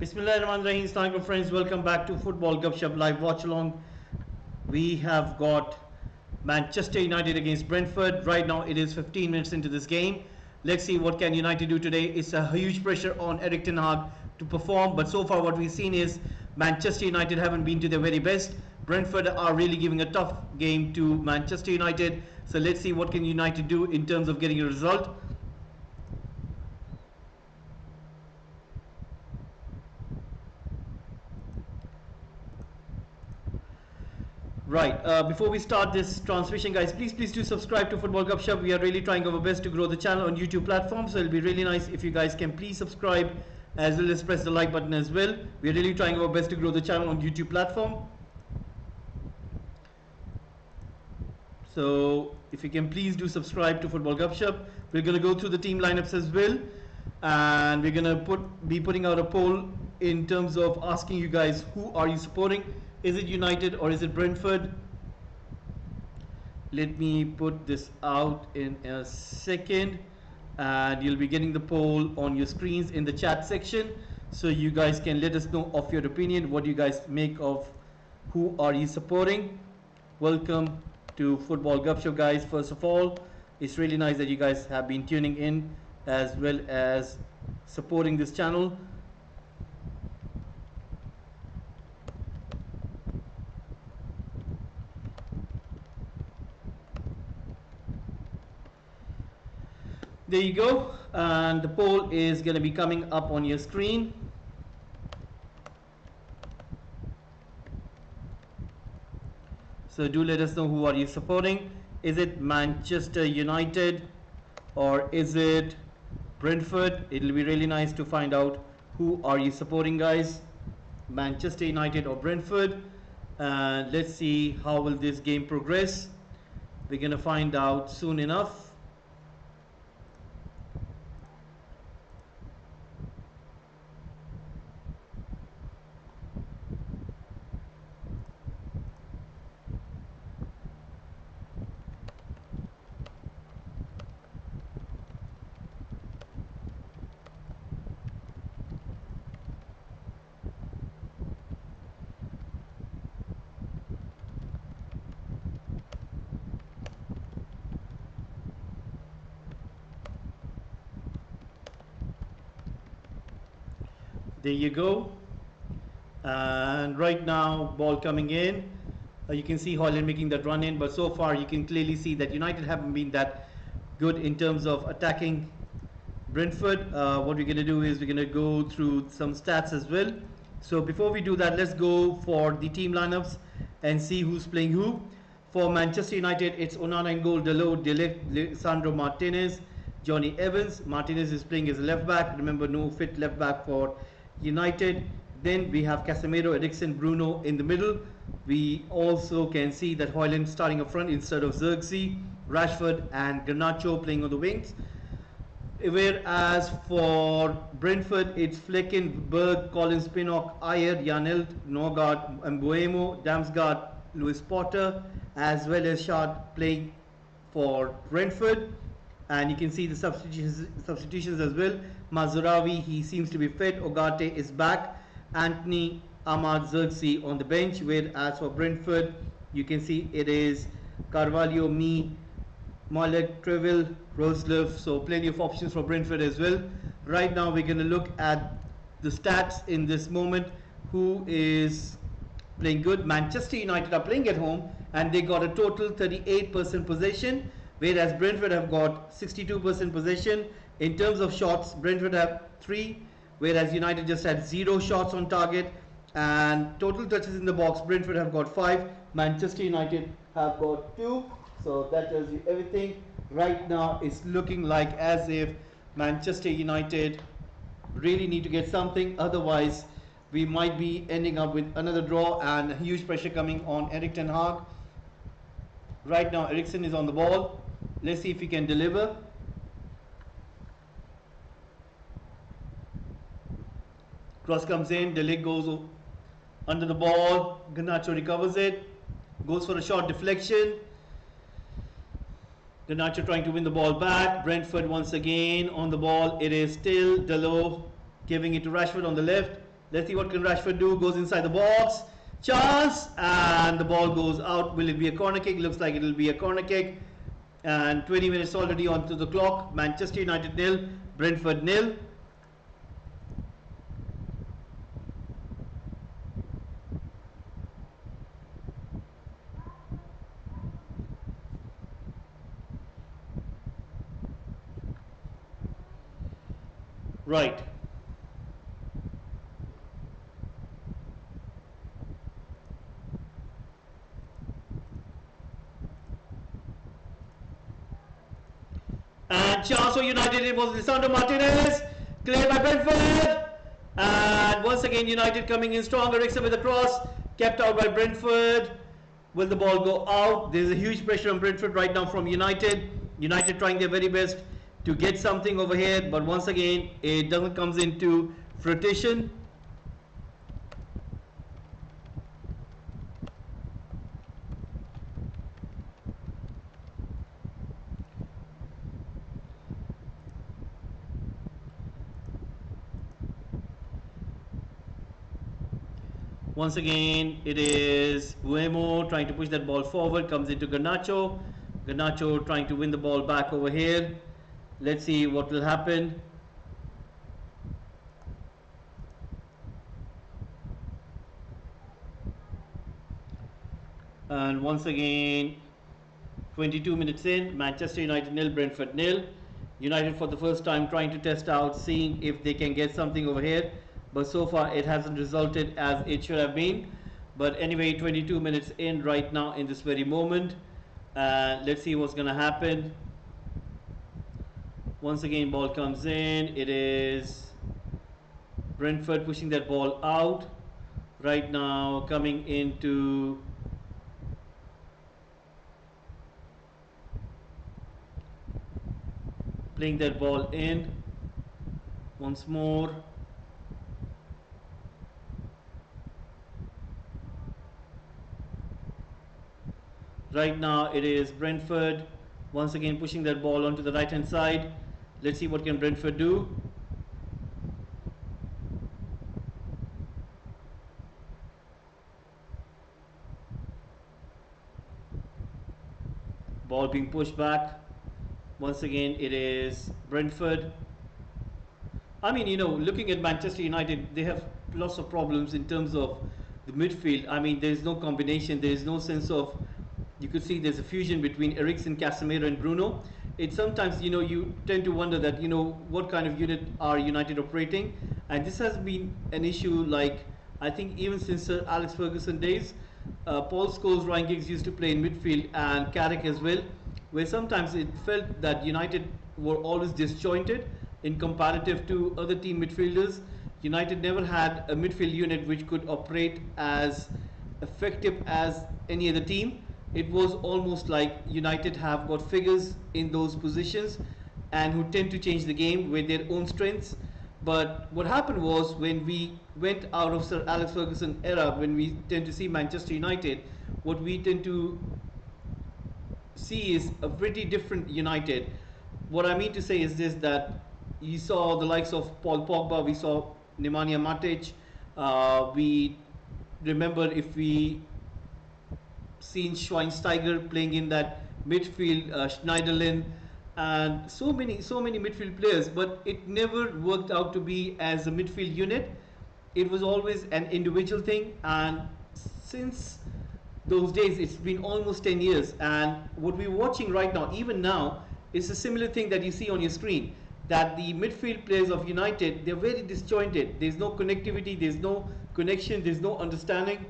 Bismillahirrahmanirrahim. Assalamualaikum friends, welcome back to Football Gupshup live watch along. We have got Manchester United against Brentford. Right now it is 15 minutes into this game. Let's see what can United do today. It's a huge pressure on Erik ten Hag to perform, but so far what we've seen is Manchester United haven't been to their very best. Brentford are really giving a tough game to Manchester United. So let's see what can United do in terms of getting a result. Right, before we start this transmission, guys, please do subscribe to Football Gupshup. We are really trying our best to grow the channel on YouTube platform, so it'll be really nice if you guys can please subscribe as well as press the like button as well. We are really trying our best to grow the channel on YouTube platform. So if you can please do subscribe to Football Gupshup. We're going to go through the team lineups as well, and we're going to be putting out a poll in terms of asking you guys who are you supporting. Is it United or is it Brentford? Let me put this out in a second, and you'll be getting the poll on your screens in the chat section, so you guys can let us know of your opinion. What do you guys make of who are you supporting? Welcome to Football Gupshup, guys. First of all, it's really nice that you guys have been tuning in as well as supporting this channel. There you go, and the poll is going to be coming up on your screen. So do let us know who are you supporting. Is it Manchester United or is it Brentford? It'll be really nice to find out who are you supporting, guys. Manchester United or Brentford. And let's see how will this game progress. We're going to find out soon enough. There you go. And right now, ball coming in. You can see Haaland making that run in, but so far you can clearly see that United haven't been that good in terms of attacking Brentford. What we're going to do is we're going to go through some stats as well. So before we do that, let's go for the team lineups and see who's playing who. For Manchester United, it's Onana in goal, Dalot, De Ligt, Sandro Martinez, Johnny Evans. Martinez is playing as a left back. Remember, no fit left back for United. Then we have Casemiro, Eriksen, Bruno in the middle. We also can see that Haaland starting up front instead of Xerxes, Rashford and Garnacho playing on the wings. Whereas for Brentford, it's Flecken, Berg, Collins, Pinnock, Ayer, Janelt, Norgard, Mbuemo, Damsgaard, Lewis Potter, as well as Shard playing for Brentford. And you can see the substitutions as well. Mazraoui, he seems to be fit. Ogate is back. Anthony, Ahmad, Xerxes on the bench. Whereas for Brentford, you can see it is Carvalho, Malek, Treville, Roselove. So plenty of options for Brentford as well. Right now we're going to look at the stats in this moment. Who is playing good? Manchester United are playing at home and they got a total 38% possession, whereas Brentford have got 62% possession. In terms of shots, Brentford have 3, whereas United just had 0 shots on target. And total touches in the box, Brentford have got 5, Manchester United have got 2. So that tells you everything. Right now it's looking like as if Manchester United really need to get something, otherwise we might be ending up with another draw and huge pressure coming on Erik ten Hag. Right now Eriksen is on the ball. Let's see if he can deliver. Cross comes in, De Ligt goes under the ball, Garnacho recovers it, goes for a short deflection. Garnacho trying to win the ball back. Brentford once again on the ball. It is still Dalot giving it to Rashford on the left. Let's see what can Rashford do. Goes inside the box. Chance, and the ball goes out. Will it be a corner kick? Looks like it will be a corner kick. And 20 minutes already onto the clock. Manchester United nil, Brentford nil. Right. And chance for United, it was Lisandro Martinez, cleared by Brentford. And once again, United coming in strong. Eriksen with a cross, kept out by Brentford. Will the ball go out? There's a huge pressure on Brentford right now from United. United trying their very best to get something over here, but once again, it doesn't come into fruition. Once again, it is Buemo trying to push that ball forward, comes into Garnacho. Garnacho trying to win the ball back over here. Let's see what will happen. And once again, 22 minutes in, Manchester United nil, Brentford nil. United for the first time trying to test out, seeing if they can get something over here. But so far it hasn't resulted as it should have been. But anyway, 22 minutes in right now in this very moment. Let's see what's going to happen. Once again, ball comes in. It is Brentford pushing that ball out. Right now coming into playing that ball in once more. Right now it is Brentford once again pushing that ball onto the right hand side. Let's see what can Brentford do. Ball being pushed back. Once again it is Brentford. I mean, looking at Manchester United, they have lots of problems in terms of the midfield. I mean, there is no combination, there is no sense of, you could see there's a fusion between Eriksen, Casemiro and Bruno. It sometimes, you tend to wonder that, what kind of unit are United operating? And this has been an issue, like, I think even since Sir Alex Ferguson days. Paul Scholes, Ryan Giggs used to play in midfield, and Carrick as well, where sometimes it felt that United were always disjointed in comparative to other team midfielders. United never had a midfield unit which could operate as effective as any other team. It was almost like United have got figures in those positions and who tend to change the game with their own strengths. But what happened was, when we went out of Sir Alex Ferguson era, when we tend to see Manchester United, what we tend to see is a pretty different United. What I mean to say is this, that you saw the likes of Paul Pogba, we saw Nemanja Matic, we remember, if we seen Schweinsteiger playing in that midfield, Schneiderlin, and so many midfield players, but it never worked out to be as a midfield unit. It was always an individual thing, and since those days it's been almost 10 years, and what we're watching right now, even now, is a similar thing that you see on your screen, that the midfield players of United, they're very disjointed. There's no connectivity, there's no connection, there's no understanding.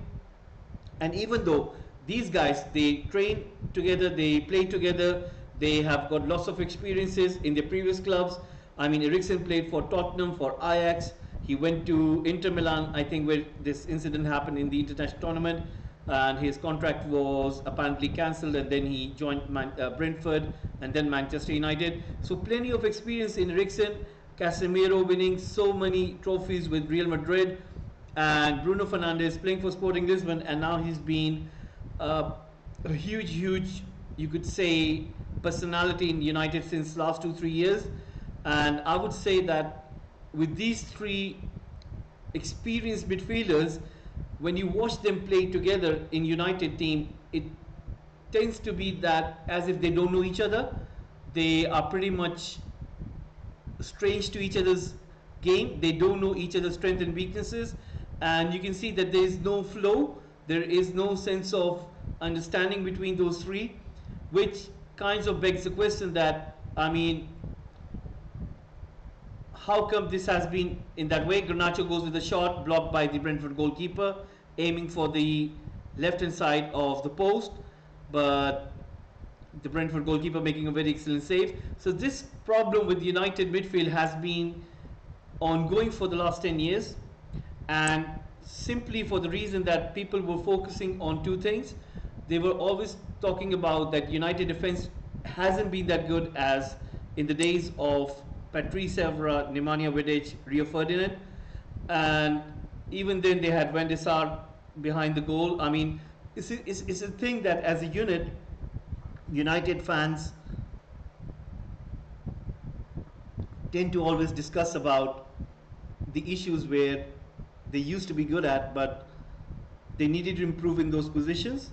And even though these guys, they train together, they play together, they have got lots of experiences in their previous clubs. I mean, Eriksen played for Tottenham, for Ajax. He went to Inter Milan, I think, where this incident happened in the international tournament, and his contract was apparently cancelled, and then he joined Brentford and then Manchester United. So plenty of experience in Eriksen. Casemiro winning so many trophies with Real Madrid, and Bruno Fernandes playing for Sporting Lisbon, and now he's been a huge, you could say, personality in United since last 2-3 years. And I would say that with these three experienced midfielders, when you watch them play together in United team, it tends to be that as if they don't know each other. They are pretty much strange to each other's game. They don't know each other's strengths and weaknesses, and you can see that there is no flow. There is no sense of understanding between those three, which kinds of begs the question that, I mean, how come this has been in that way? Garnacho goes with a shot blocked by the Brentford goalkeeper, aiming for the left hand side of the post, but the Brentford goalkeeper making a very excellent save. So this problem with United midfield has been ongoing for the last 10 years, and simply for the reason that people were focusing on two things. They were always talking about that United defense hasn't been that good as in the days of Patrice Evra, Nemanja Vidic, Rio Ferdinand, and even then they had Van der Sar behind the goal. I mean, it's a thing that as a unit, United fans tend to always discuss about the issues where they used to be good at, but they needed to improve in those positions.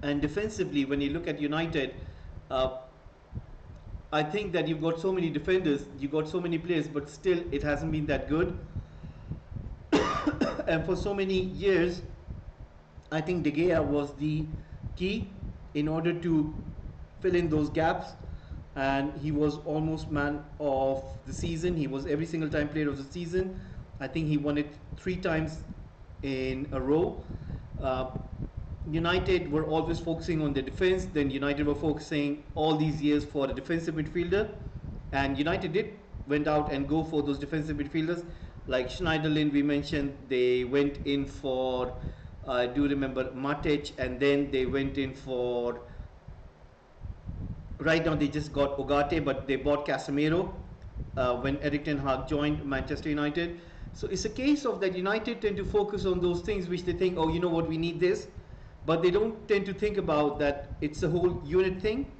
And defensively, when you look at United, I think that you've got so many defenders, you've got so many players, but still it hasn't been that good. And for so many years, I think De Gea was the key in order to fill in those gaps, and he was almost man of the season. He was every single time player of the season. I think he won it 3 times in a row. United were always focusing on the defense. Then United were focusing all these years for a defensive midfielder, and United did went out and go for those defensive midfielders like Schneiderlin. We mentioned they went in for I do remember Matic, and then they went in for, right now they just got Ugarte, but they bought Casemiro when Erik ten Hag joined Manchester United. So it's a case of that United tend to focus on those things which they think, oh, you know what, we need this, but they don't tend to think about that it's a whole unit thing.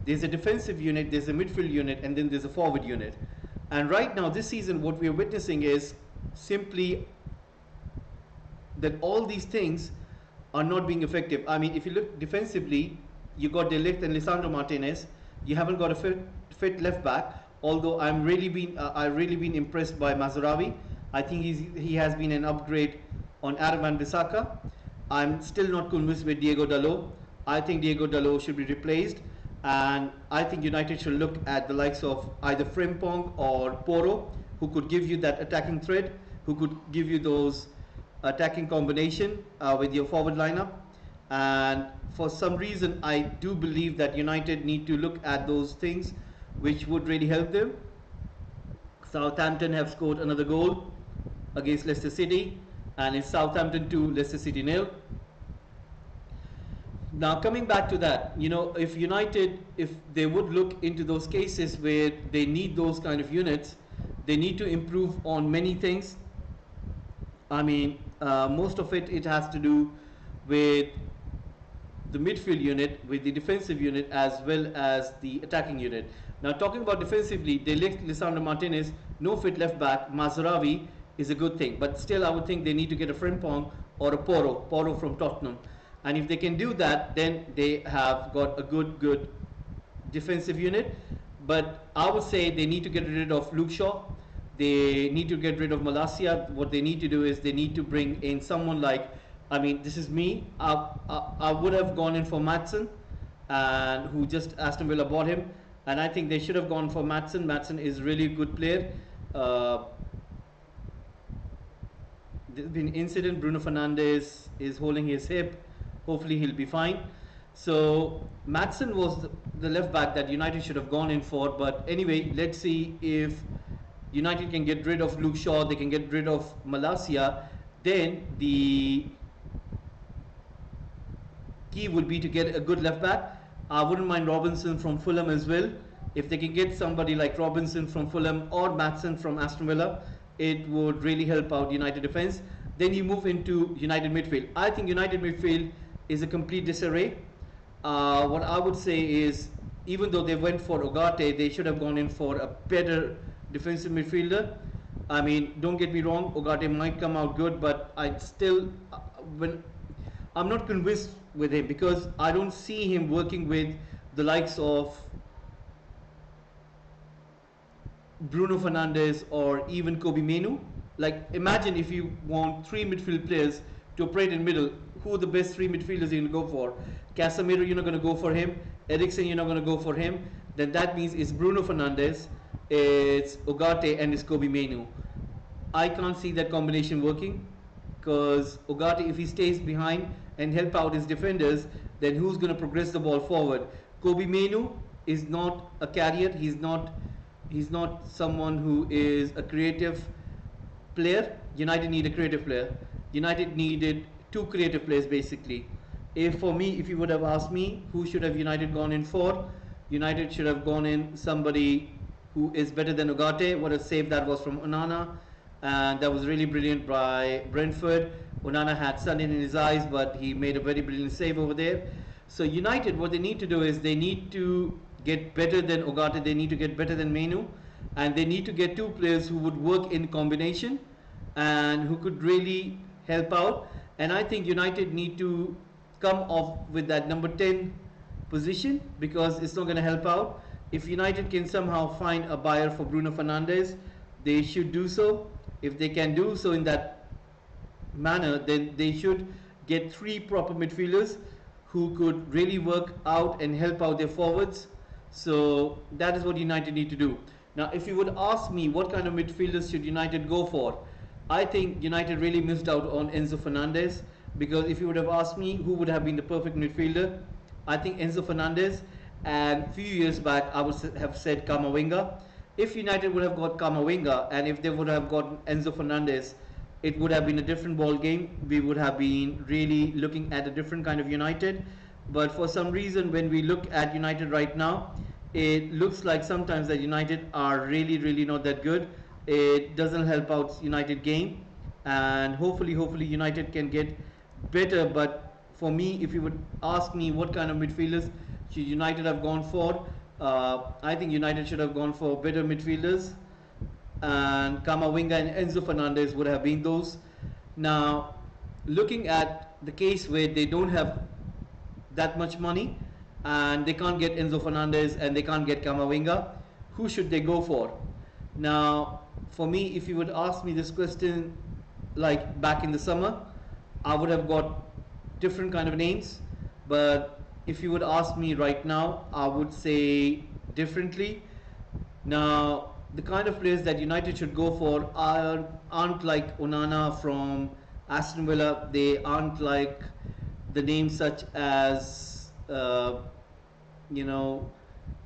There's a defensive unit, there's a midfield unit, and then there's a forward unit. And right now, this season, what we're witnessing is simply that all these things are not being effective. I mean, if you look defensively, you got De Ligt and Lisandro Martinez. You haven't got a fit left back. Although I've really been impressed by Mazraoui. I think he has been an upgrade on Adam Wan-Bissaka. I'm still not convinced with Diego Dalot. I think Diego Dalot should be replaced, and I think United should look at the likes of either Frimpong or Porro, who could give you that attacking threat, who could give you those attacking combination with your forward lineup. And for some reason, I do believe that United need to look at those things which would really help them. Southampton have scored another goal against Leicester City, and it's Southampton 2, Leicester City 0. Now coming back to that, you know, if United, if they would look into those cases where they need those kind of units, they need to improve on many things. I mean, most of it has to do with the midfield unit, with the defensive unit, as well as the attacking unit. Now talking about defensively, they left Lisandro Martinez, no fit left back. Mazraoui is a good thing, but still I would think they need to get a Frimpong or a Porro from Tottenham. And if they can do that, then they have got a good defensive unit. But I would say they need to get rid of Luke Shaw. They need to get rid of Malacia. What they need to do is they need to bring in someone like, I mean, this is me. I would have gone in for Maatsen, and who just Aston Villa bought him. And I think they should have gone for Maatsen. Maatsen is really a good player. There's been an incident. Bruno Fernandes is holding his hip. Hopefully he'll be fine. So Maatsen was the left back that United should have gone in for. But anyway, let's see if United can get rid of Luke Shaw, they can get rid of Malacia. Then the key would be to get a good left back. I wouldn't mind Robinson from Fulham as well. If they can get somebody like Robinson from Fulham or Maatsen from Aston Villa, it would really help out United defense. Then you move into United midfield. I think United midfield is a complete disarray. What I would say is, even though they went for Ugarte, they should have gone in for a better defensive midfielder. I mean, don't get me wrong, Ogate might come out good, but I still, when I'm not convinced with him because I don't see him working with the likes of Bruno Fernandes or even Kobe Menu. Like, imagine if you want three midfield players to operate in middle, who are the best three midfielders you're going to go for? Casemiro, you're not going to go for him. Eriksen, you're not going to go for him. Then that means it's Bruno Fernandes, it's Ogate, and it's Kobe Menu. I can't see that combination working because Ogate, if he stays behind and help out his defenders, then who's going to progress the ball forward? Kobe Menu is not a carrier. He's not someone who is a creative player. United need a creative player. United needed two creative players basically. If for me, if you would have asked me who should have United gone in for, United should have gone in somebody who is better than Ugarte. What a save that was from Onana, and that was really brilliant by Brentford. Onana had sun in his eyes, but he made a very brilliant save over there. So United, what they need to do is they need to get better than Ogata, they need to get better than Menu, and they need to get two players who would work in combination and who could really help out. And I think United need to come off with that number 10 position because it's not going to help out. If United can somehow find a buyer for Bruno Fernandes, they should do so. If they can do so in that manner, then they should get three proper midfielders who could really work out and help out their forwards. So that is what United need to do. Now, if you would ask me what kind of midfielders should United go for, I think United really missed out on Enzo Fernandez because if you would have asked me who would have been the perfect midfielder, I think Enzo Fernandez, and a few years back I would have said Kamavinga. If United would have got Kamavinga and if they would have got Enzo Fernandez, it would have been a different ball game. We would have been really looking at a different kind of United. But for some reason, when we look at United right now, it looks like sometimes that United are really, really not that good. It doesn't help out United game, and hopefully, United can get better. But for me, if you would ask me what kind of midfielders should United have gone for, I think United should have gone for better midfielders, and Kamavinga and Enzo Fernandez would have been those. Now, looking at the case where they don't have that much money and they can't get Enzo Fernandez and they can't get Kamavinga, who should they go for? Now, for me, if you would ask me this question like back in the summer, I would have got different kind of names. But if you would ask me right now, I would say differently. Now, the kind of players that United should go for aren't like Onana from Aston Villa. They aren't like the names such as you know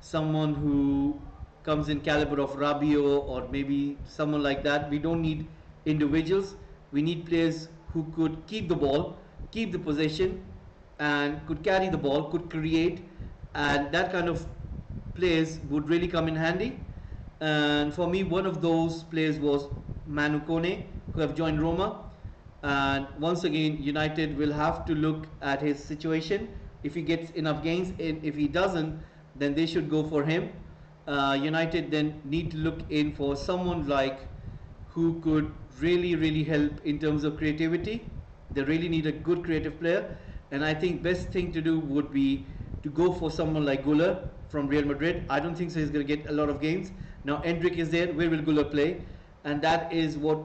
someone who comes in caliber of Rabiot or maybe someone like that. We don't need individuals. We need players who could keep the ball, keep the possession, and could carry the ball, could create, and that kind of players would really come in handy. And for me, one of those players was Manu Kone, who have joined Roma. And once again, United will have to look at his situation. If he gets enough gains, and if he doesn't, then they should go for him. United then need to look in for someone like who could really help in terms of creativity. They really need a good creative player, and I think best thing to do would be to go for someone like Guller from Real Madrid. I don't think so he's going to get a lot of games. Now Endrick is there. Where will Guller play? And that is what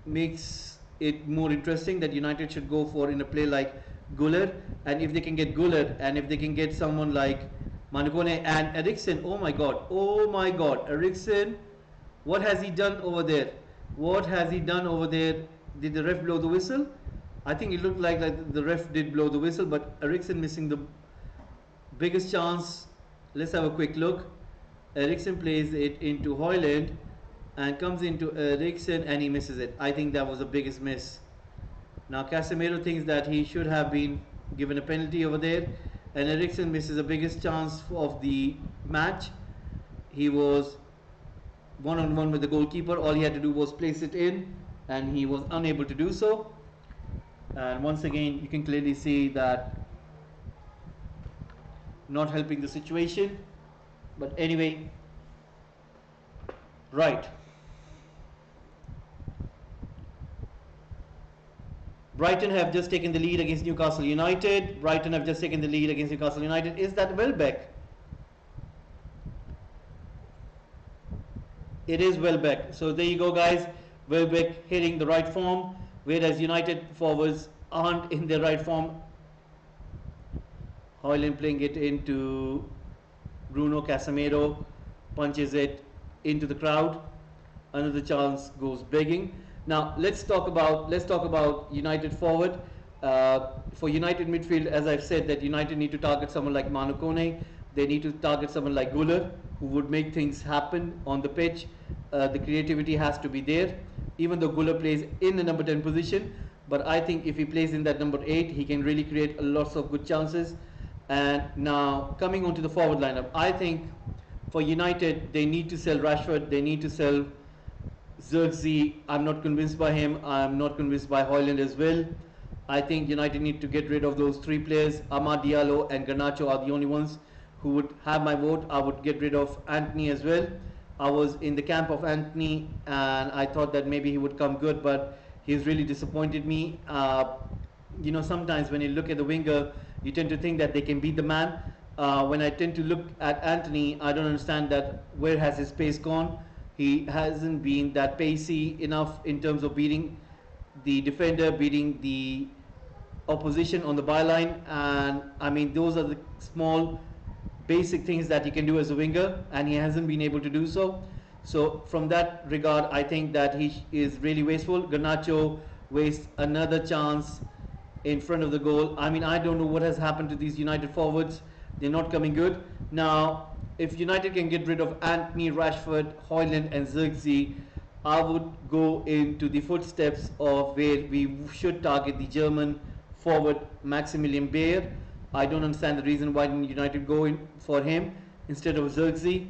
makes it more interesting that United should go for in a play like Guller. And if they can get Guller, and if they can get someone like Manukone and Eriksen, oh my God, Eriksen, what has he done over there? What has he done over there? Did the ref blow the whistle? I think it looked like the ref did blow the whistle, but Eriksen missing the biggest chance. Let's have a quick look. Eriksen plays it into Højlund and comes into Eriksen and he misses it. I think that was the biggest miss. Now Casemiro thinks that he should have been given a penalty over there, and Eriksen misses the biggest chance of the match. He was one on one with the goalkeeper. All he had to do was place it in, and he was unable to do so. And once again, you can clearly see that not helping the situation. But anyway, right. Brighton have just taken the lead against Newcastle United. Brighton have just taken the lead against Newcastle United. Is that Welbeck? It is Welbeck. So there you go, guys. Welbeck hitting the right form, whereas United forwards aren't in the right form. Højlund playing it into Bruno Casemiro, punches it into the crowd. Another chance goes begging. Now let's talk about United forward. For United midfield, as I've said, that United need to target someone like Manu Kone. They need to target someone like Guller, who would make things happen on the pitch. The creativity has to be there. Even though Guller plays in the number 10 position, but I think if he plays in that number 8, he can really create lots of good chances. And now coming on to the forward lineup, I think for United they need to sell Rashford, they need to sell Xerxes. I'm not convinced by him. I'm not convinced by Højlund as well. I think United need to get rid of those 3 players. Amad Diallo and Garnacho are the only ones who would have my vote. I would get rid of Anthony as well. I was in the camp of Anthony and I thought that maybe he would come good, but he's really disappointed me. Sometimes when you look at the winger, you tend to think that they can beat the man. When I tend to look at Anthony, I don't understand that where has his pace gone. He hasn't been that pacey enough in terms of beating the defender, beating the opposition on the byline, and I mean those are the small basic things that he can do as a winger, and he hasn't been able to do so. So from that regard, I think that he is really wasteful. Garnacho wastes another chance in front of the goal. I mean, I don't know what has happened to these United forwards. They're not coming good. Now, if United can get rid of Anthony, Rashford, Højlund and Xerxes, I would go into the footsteps of where we should target the German forward Maximilian Bayer. I don't understand the reason why didn't United go in for him instead of Xerxes.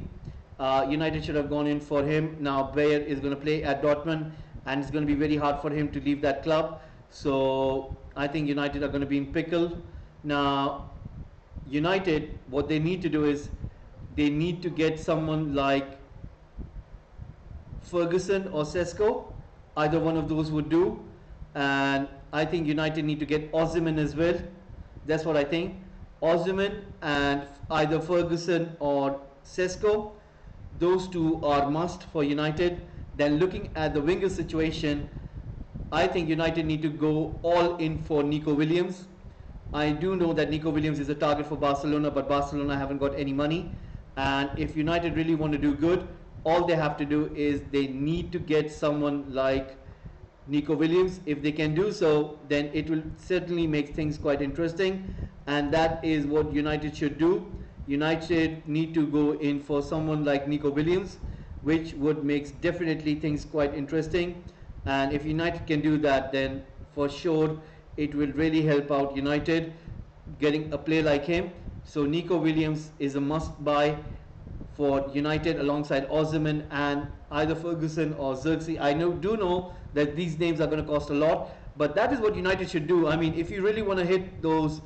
United should have gone in for him. Now Bayer is going to play at Dortmund and it's going to be very hard for him to leave that club. So I think United are going to be in pickle. Now United, what they need to do is they need to get someone like Ferguson or Sesko. Either one of those would do. And I think United need to get Osimhen as well. That's what I think. Osimhen and either Ferguson or Sesko. Those two are must for United. Then looking at the winger situation, I think United need to go all in for Nico Williams. I do know that Nico Williams is a target for Barcelona, but Barcelona haven't got any money. And if United really want to do good, all they have to do is they need to get someone like Nico Williams. If they can do so, then it will certainly make things quite interesting, and that is what United should do. United need to go in for someone like Nico Williams, which would make definitely things quite interesting. And if United can do that, then for sure it will really help out United getting a player like him. So Nico Williams is a must buy for United alongside Osimhen and either Ferguson or Xerxes. I do know that these names are going to cost a lot, but that is what United should do. I mean, if you really want to hit those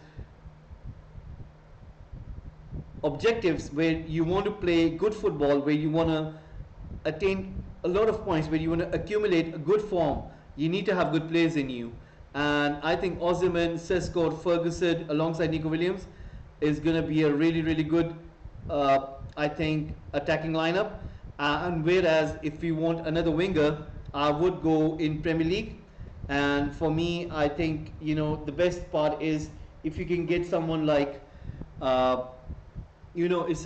objectives where you want to play good football, where you want to attain a lot of points, where you want to accumulate a good form, you need to have good players in you. And I think Osimhen, Sesko, Ferguson alongside Nico Williams is going to be a really, really good I think attacking lineup. And whereas if we want another winger, I would go in Premier League. And for me, I think the best part is if you can get someone like it's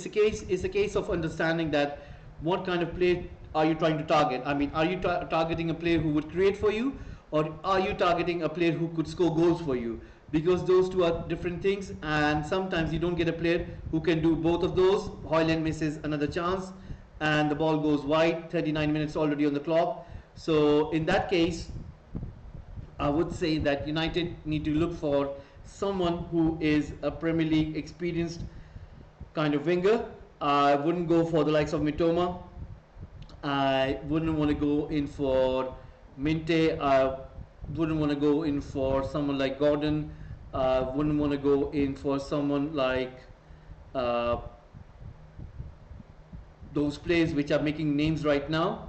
a case of understanding that what kind of player are you trying to target. I mean, are you targeting a player who would create for you, or are you targeting a player who could score goals for you? Because those two are different things, and sometimes you don't get a player who can do both of those. Højlund misses another chance and the ball goes wide, 39 minutes already on the clock. So in that case, I would say that United need to look for someone who is a Premier League experienced kind of winger. I wouldn't go for the likes of Mitoma. I wouldn't want to go in for Minte. I wouldn't want to go in for someone like Gordon. Wouldn't want to go in for someone like those players which are making names right now.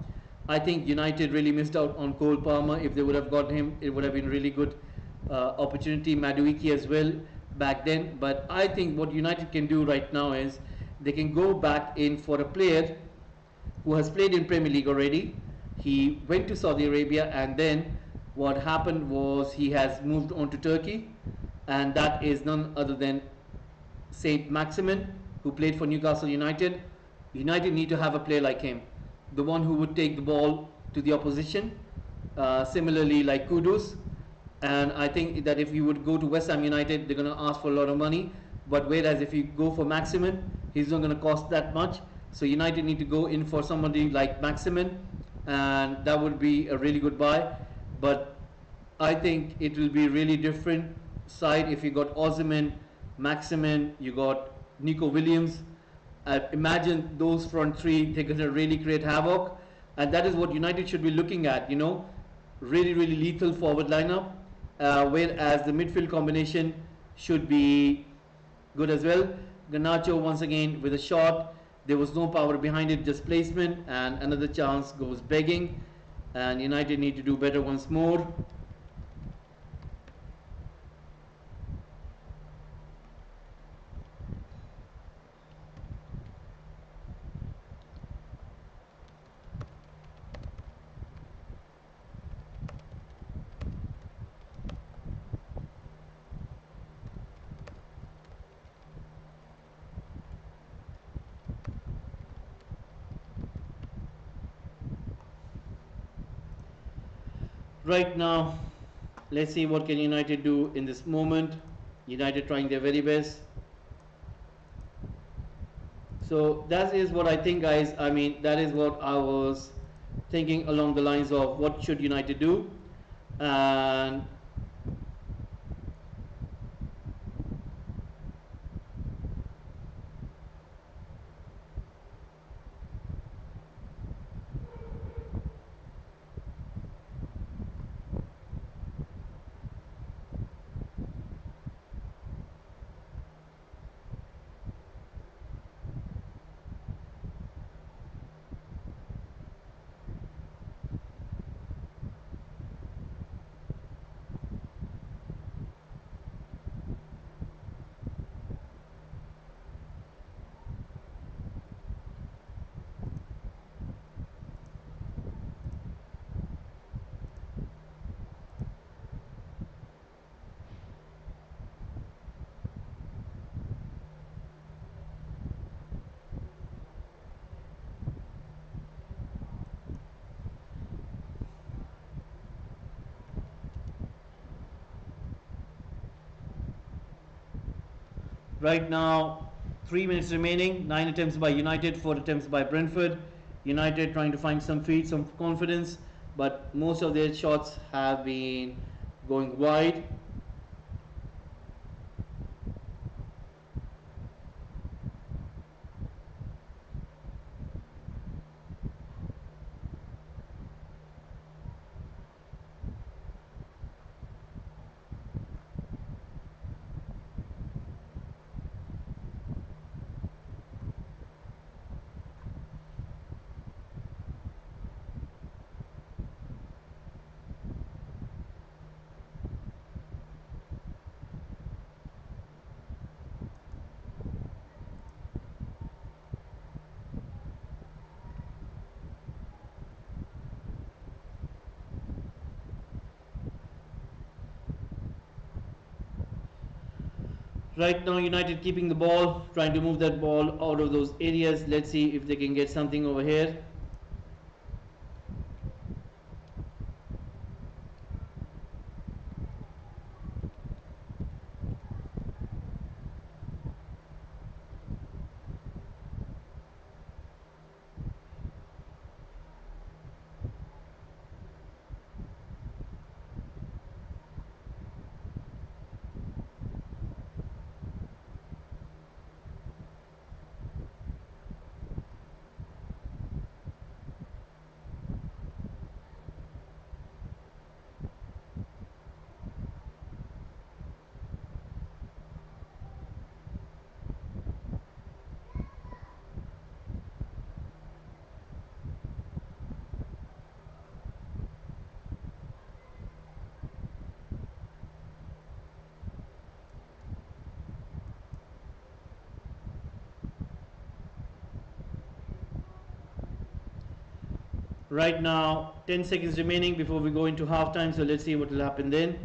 I think United really missed out on Cole Palmer. If they would have got him, it would have been really good opportunity. Madueke as well back then. But I think what United can do right now is they can go back in for a player who has played in Premier League already. He went to Saudi Arabia, and then what happened was he has moved on to Turkey, and that is none other than Saint Maximin, who played for Newcastle United. United need to have a player like him, the one who would take the ball to the opposition. Similarly, like Kudus, and I think that if you would go to West Ham United, they're going to ask for a lot of money. But whereas if you go for Maximin, he's not going to cost that much. So United need to go in for somebody like Maximin, and that would be a really good buy. But I think it will be really different side if you got Osimhen, Maximin, you got Nico Williams. Imagine those front three; they're going to really create havoc, and that is what United should be looking at. Really lethal forward lineup, whereas the midfield combination should be good as well. Garnacho once again with a shot. There was no power behind it, just placement, and another chance goes begging. And United need to do better once more. Right now, let's see what can United do in this moment. United trying their very best. So that is what I think, guys. I mean, that is what I was thinking along the lines of what should United do, and right now, 3 minutes remaining. 9 attempts by United, 4 attempts by Brentford. United trying to find some feet, some confidence, but most of their shots have been going wide. Right now, United keeping the ball, trying to move that ball out of those areas. Let's see if they can get something over here. Right now 10 seconds remaining before we go into half time, so let's see what will happen then.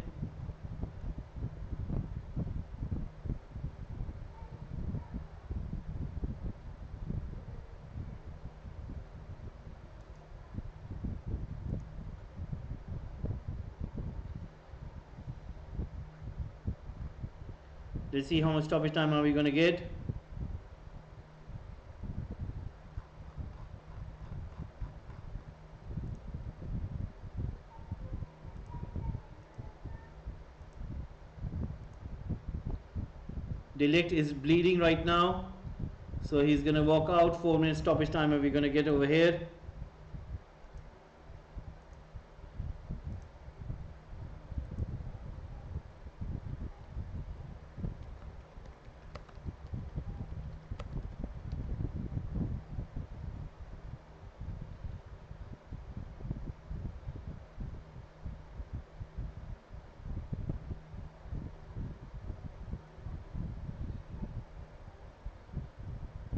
Let's see how much stoppage time are we going to get. De Ligt is bleeding right now, so he's going to walk out. 4 minutes stoppage time are we going to get over here.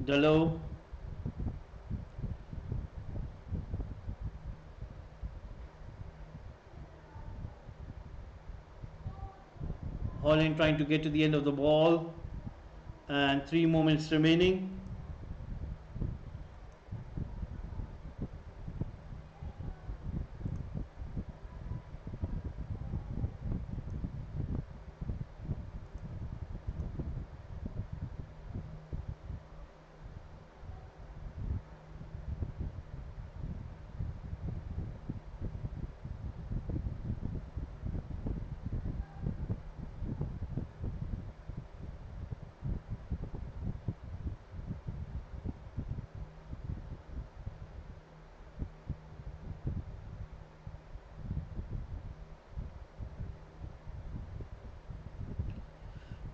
Dalot. Holland trying to get to the end of the ball, and 3 more minutes remaining.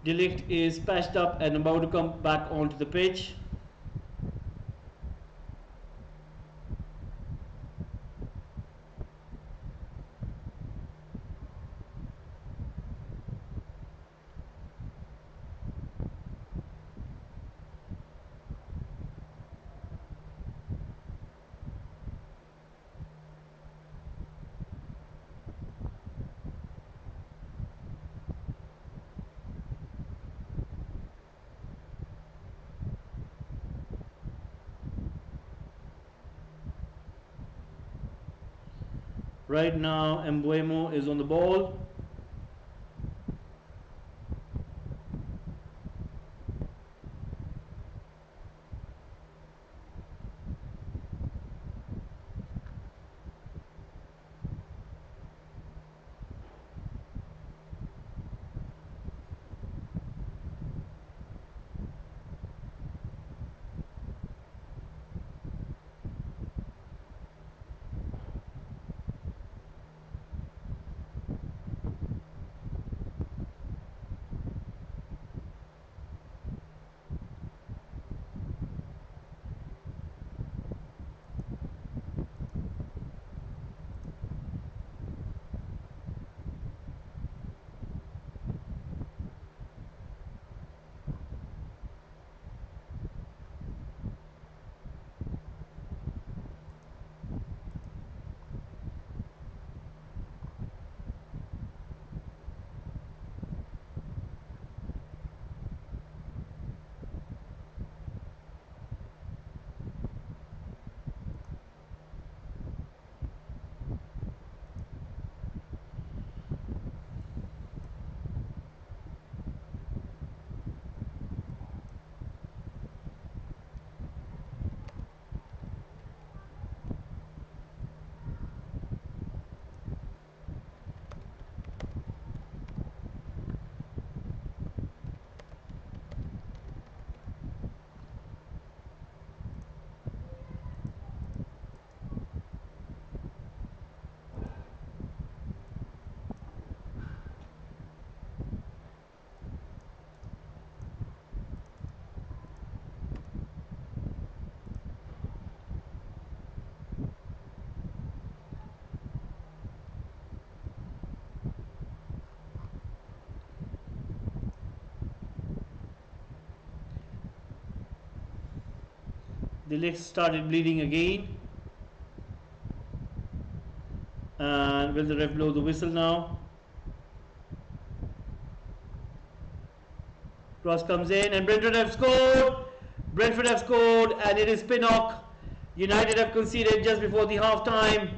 De Ligt is patched up and about to come back onto the pitch. Right now, Mbuemo is on the ball. The leg started bleeding again. And will the ref blow the whistle now? Cross comes in and Brentford have scored. Brentford have scored and it is Pinnock. United have conceded just before the half time.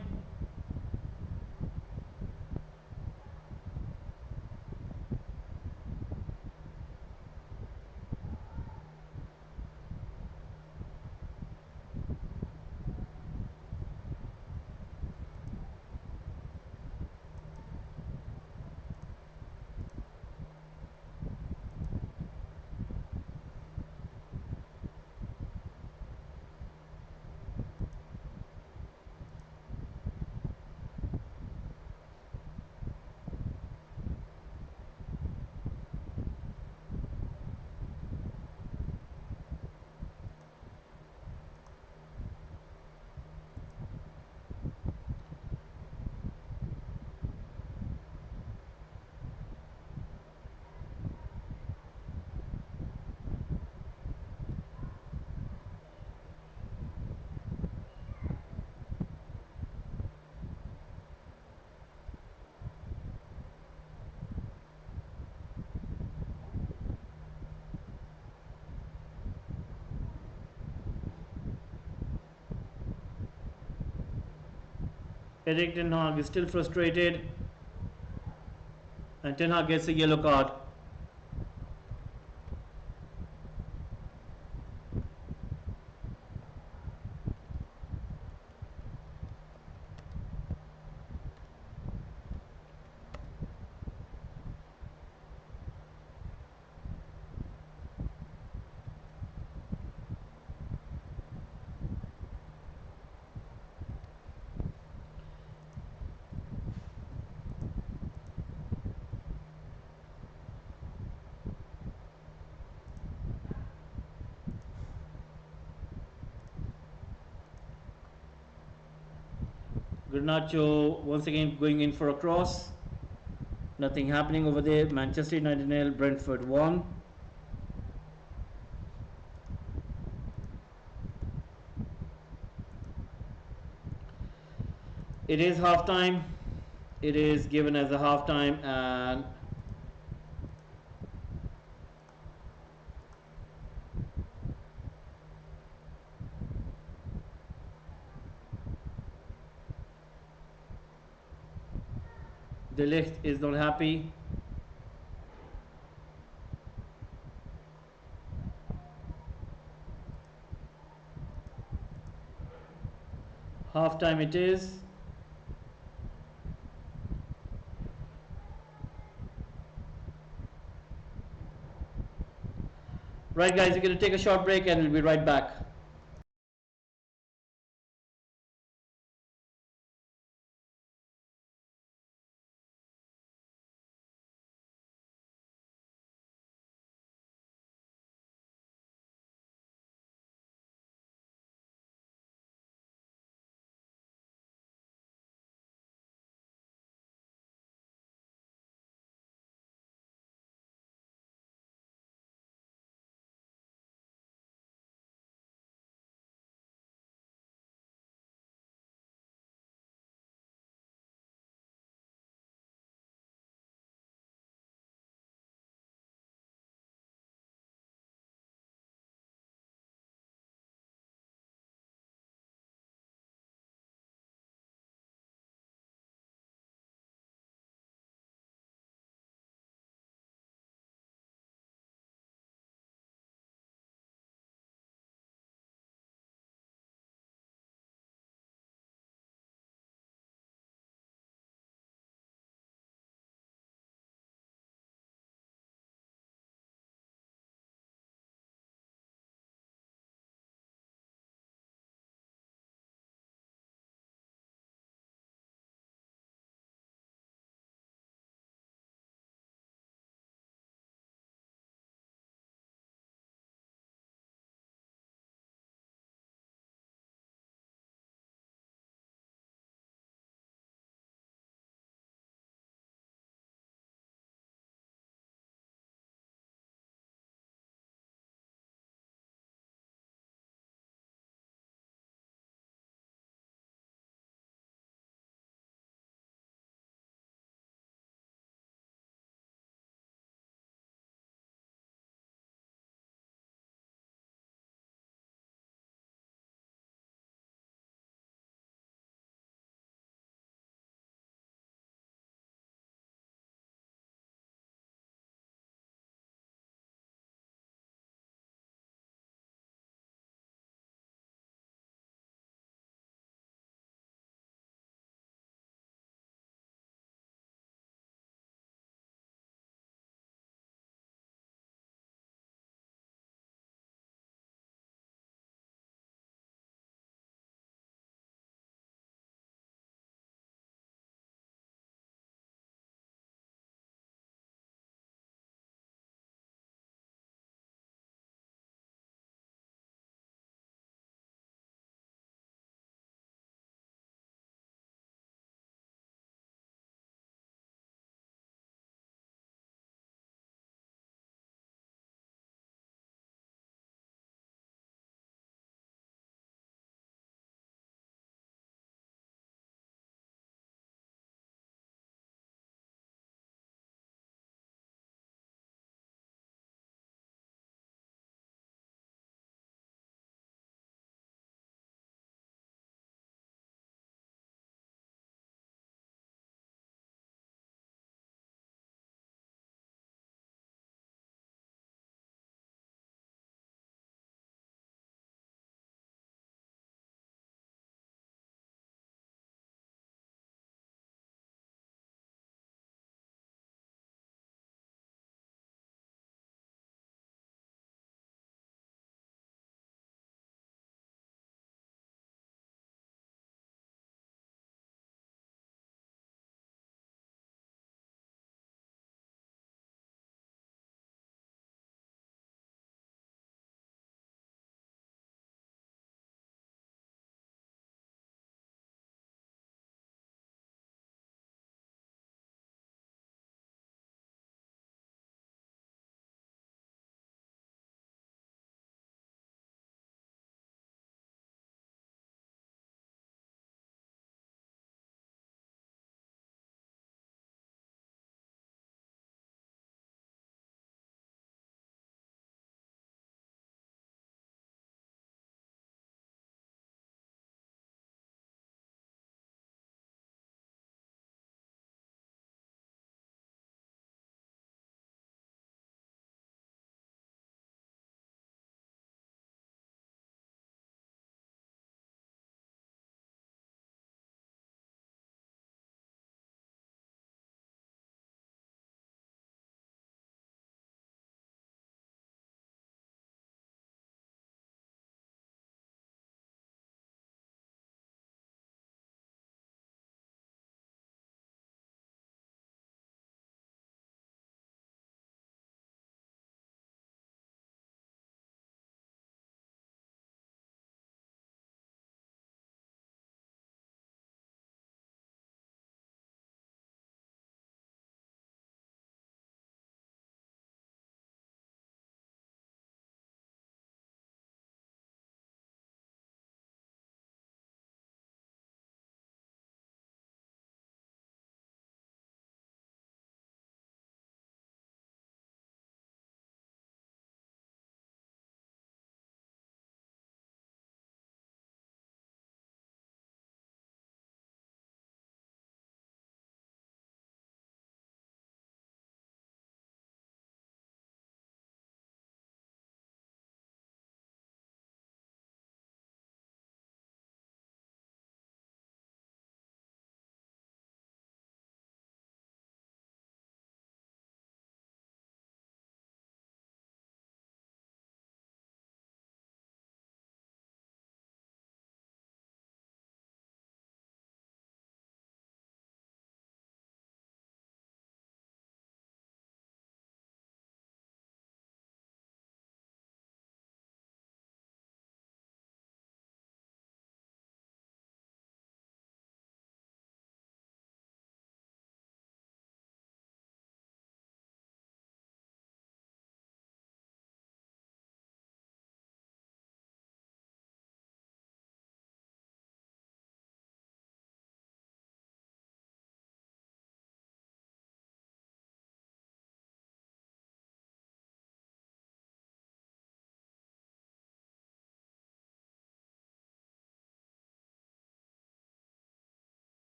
Erik Ten Hag is still frustrated and Ten Hag gets a yellow card. Garnacho once again going in for a cross. Nothing happening over there. Manchester United 0, Brentford 1. It is half time. It is given as a half time and De Ligt is not happy. Half time it is. Right guys, we're going to take a short break and we'll be right back.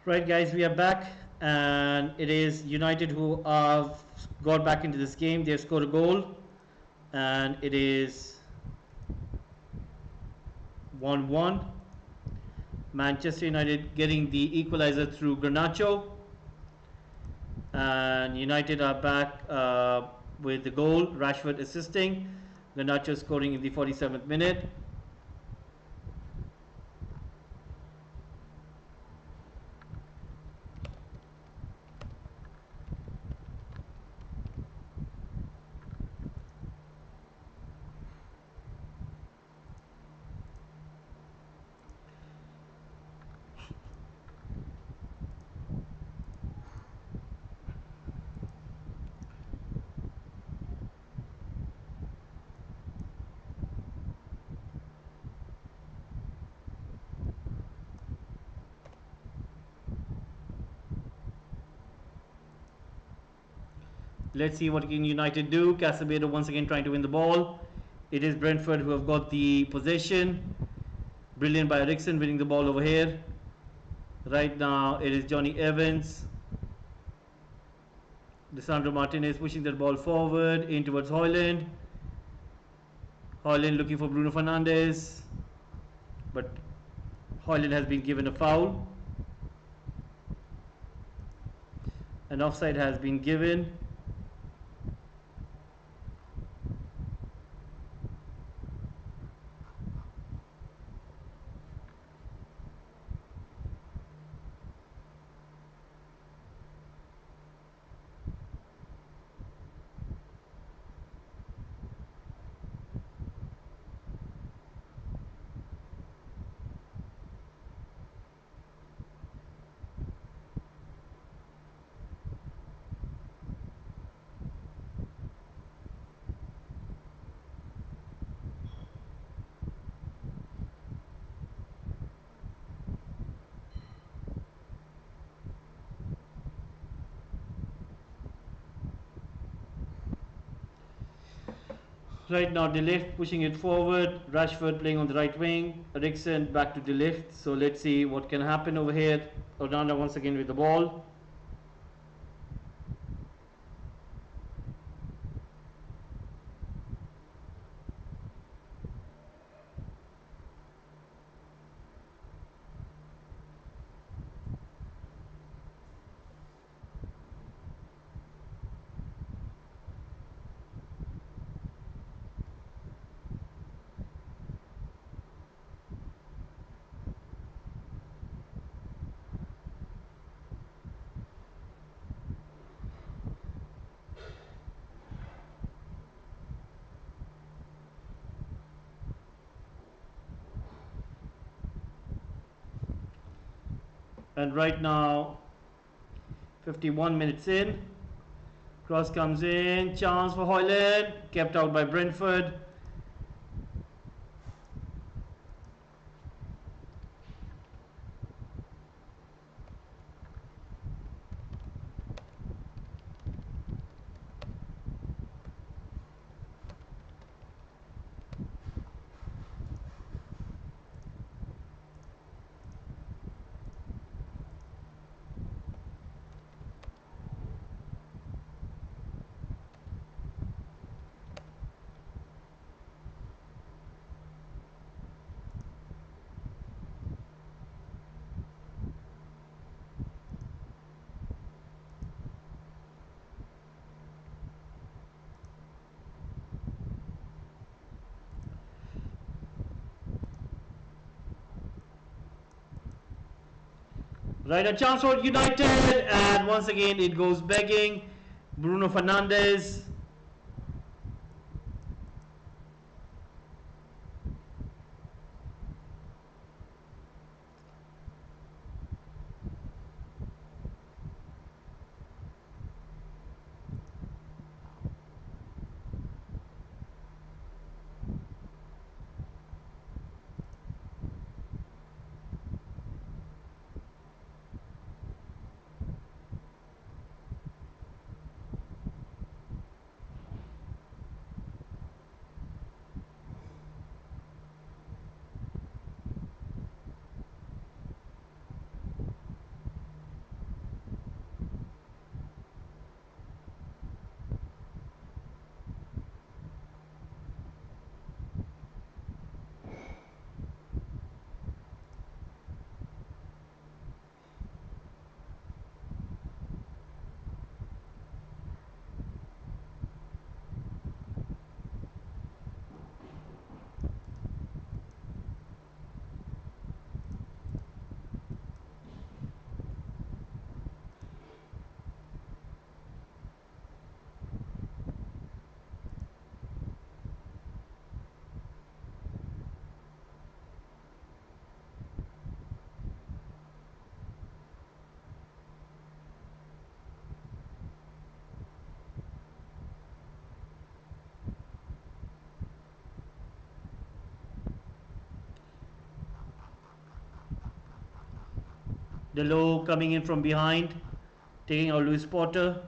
Right, guys, we are back, and it is United who have got back into this game. They have scored a goal, and it is 1-1. Manchester United getting the equalizer through Garnacho, and United are back with the goal. Rashford assisting, Garnacho scoring in the 47th minute. Let's see what can United do. Casemiro once again trying to win the ball. It is Brentford who have got the possession. Brilliant by Eriksen winning the ball over here. Right now it is Johnny Evans. Lisandro Martinez pushing that ball forward in towards Højlund. Højlund looking for Bruno Fernandes. But Højlund has been given a foul. An offside has been given. Right now, De Ligt pushing it forward. Rashford playing on the right wing. Eriksen back to De Ligt. So let's see what can happen over here. Onana once again with the ball. And right now, 51 minutes in. Cross comes in. Chance for Højlund. Kept out by Brentford. Right, a chance for United, and once again it goes begging. Bruno Fernandes. The low coming in from behind, taking out Lewis Potter.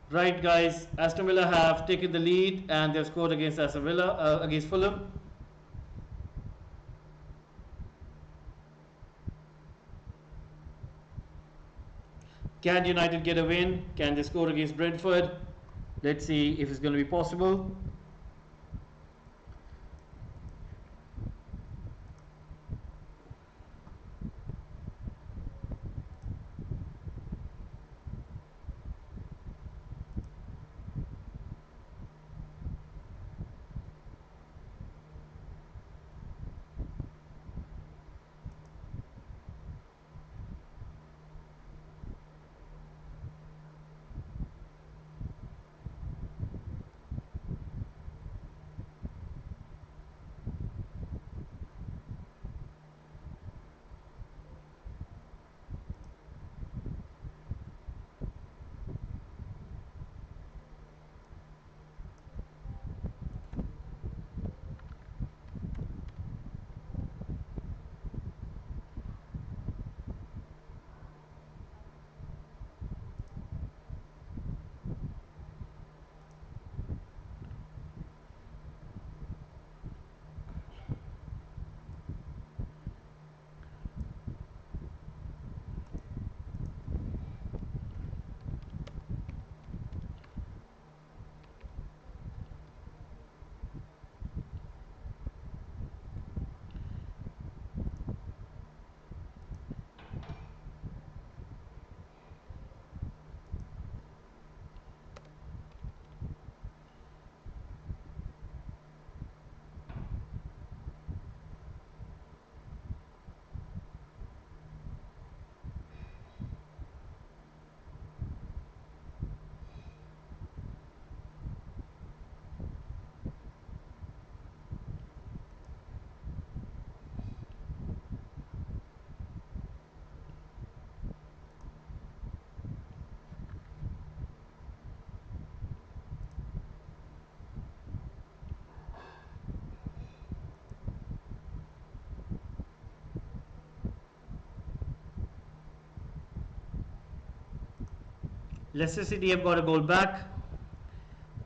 Right, guys. Aston Villa have taken the lead and they've scored against Aston Villa against Fulham. Can United get a win? Can they score against Brentford? Let's see if it's going to be possible. Leicester City have got a goal back,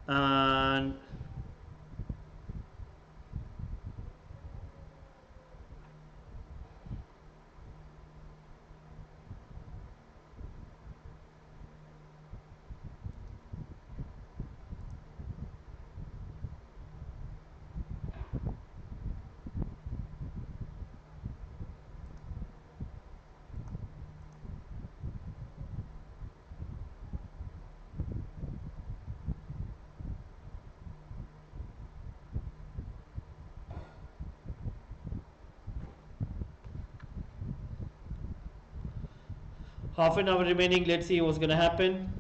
and half an hour remaining. Let's see what's gonna happen.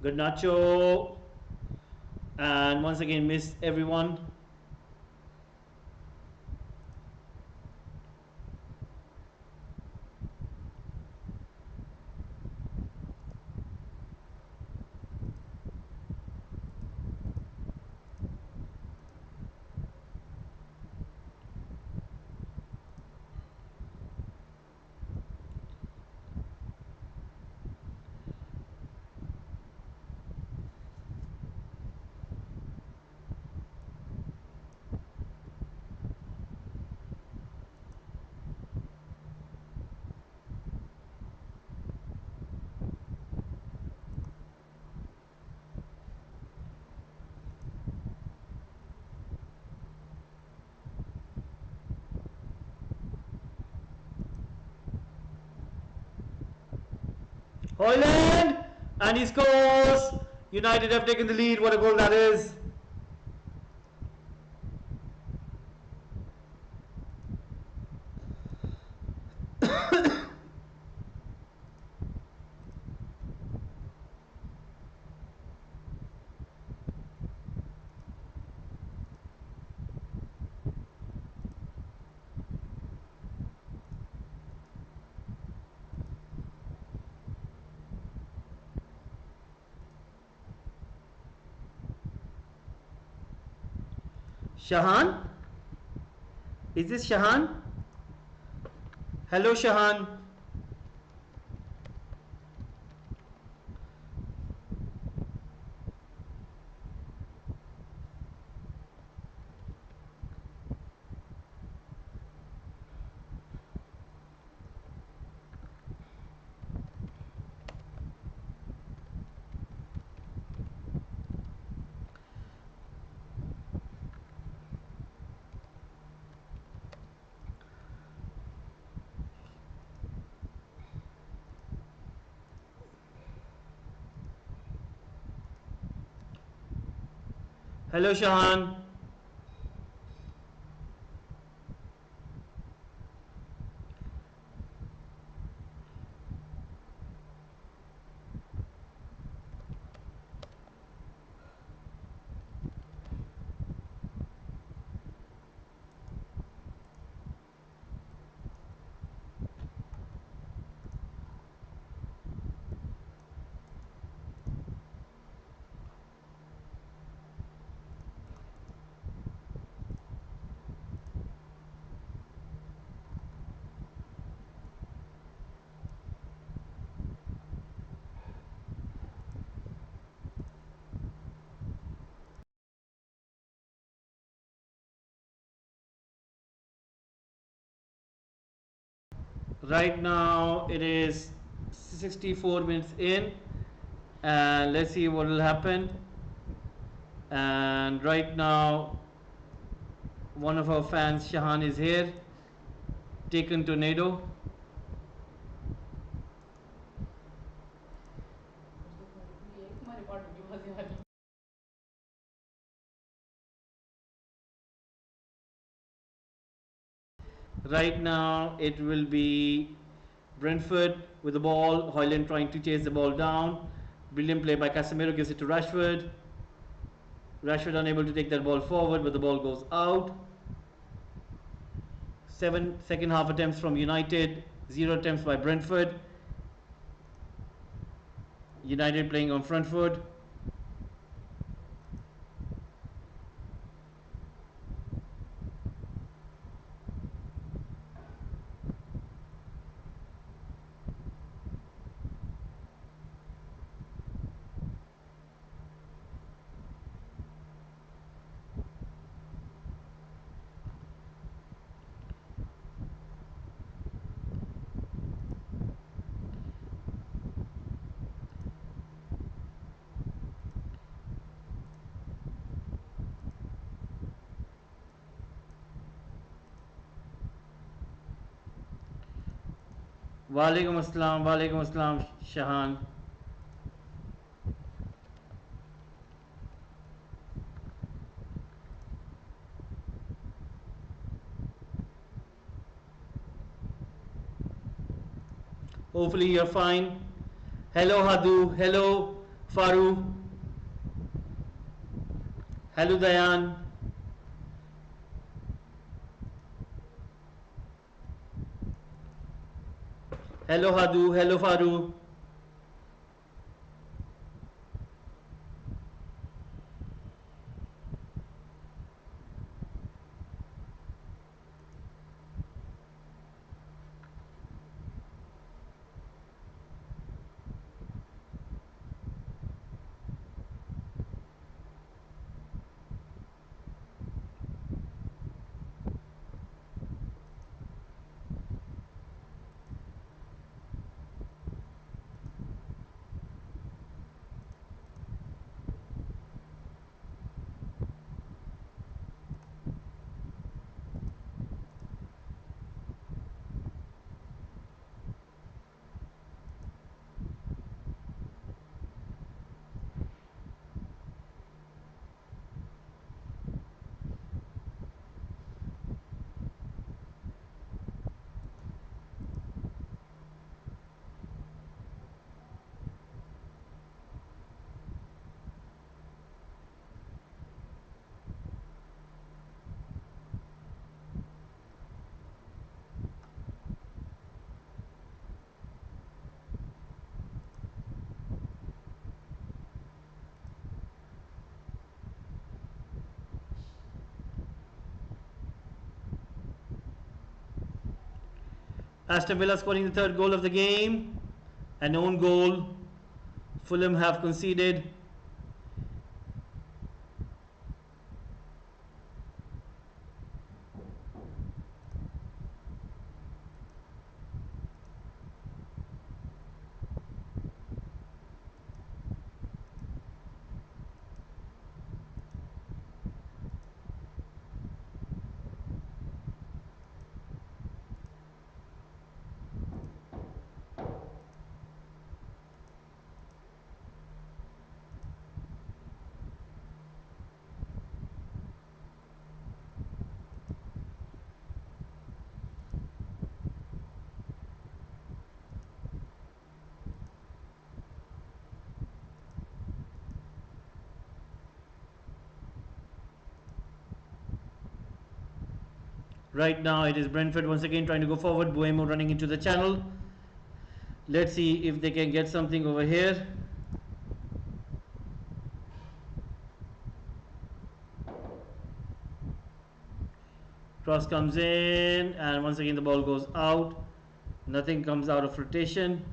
Good Nacho, and once again miss everyone. Hoyland, and he scores. United have taken the lead. What a goal that is. Shahan? Is this Shahan? Hello, Shahan. Hello, Shahan. Right now it is 64 minutes in, and let's see what will happen. And right now one of our fans, Shahan, is here. Taken tornado. Right now it will be Brentford with the ball. Hoyland trying to chase the ball down. Brilliant play by Casemiro, gives it to Rashford. Rashford unable to take that ball forward, but the ball goes out. 7 second half attempts from United, 0 attempts by Brentford. United playing on front foot. Walaikum Assalam, Shahan. Hopefully you're fine. Hello Hadu, hello Faru, hello Dayan, hello Hadu, hello Faru. Aston Villa scoring the third goal of the game. An own goal. Fulham have conceded. Right now it is Brentford once again trying to go forward. Buemo running into the channel. Let's see if they can get something over here. Cross comes in and once again the ball goes out. Nothing comes out of rotation.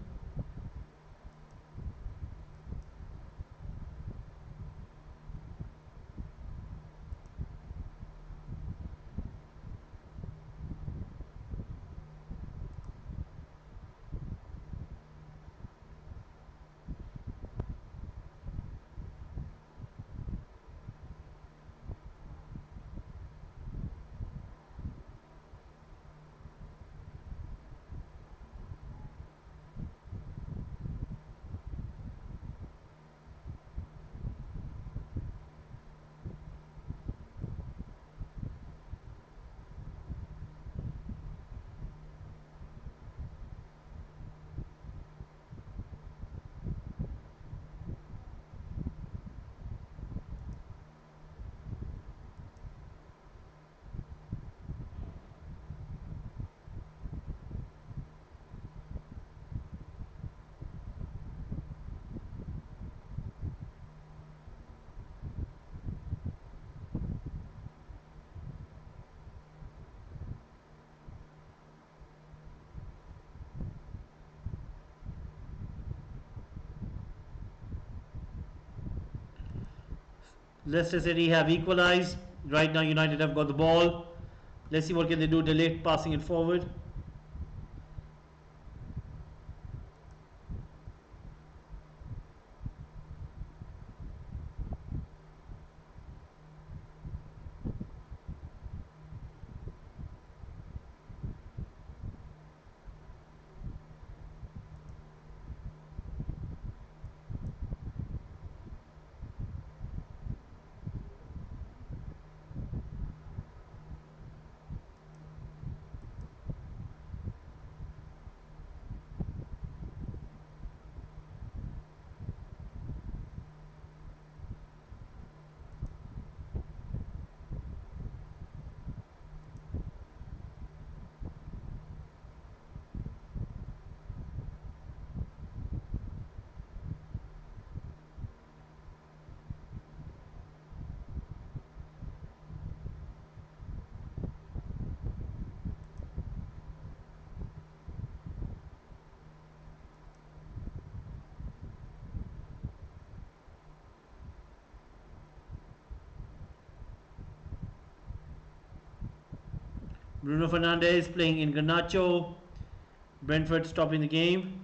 Leicester City have equalized. Right now United have got the ball. Let's see what can they do. Delayed passing it forward. Bruno Fernandes playing in Garnacho. Brentford stopping the game.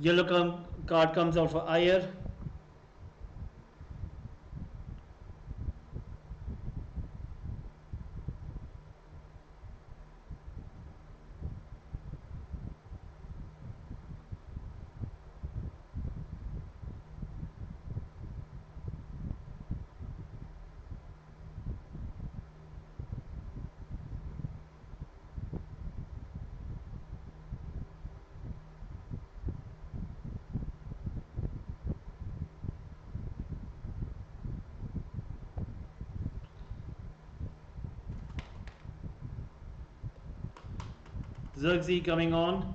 Yellow card comes out for Ayer. Zirkzee coming on.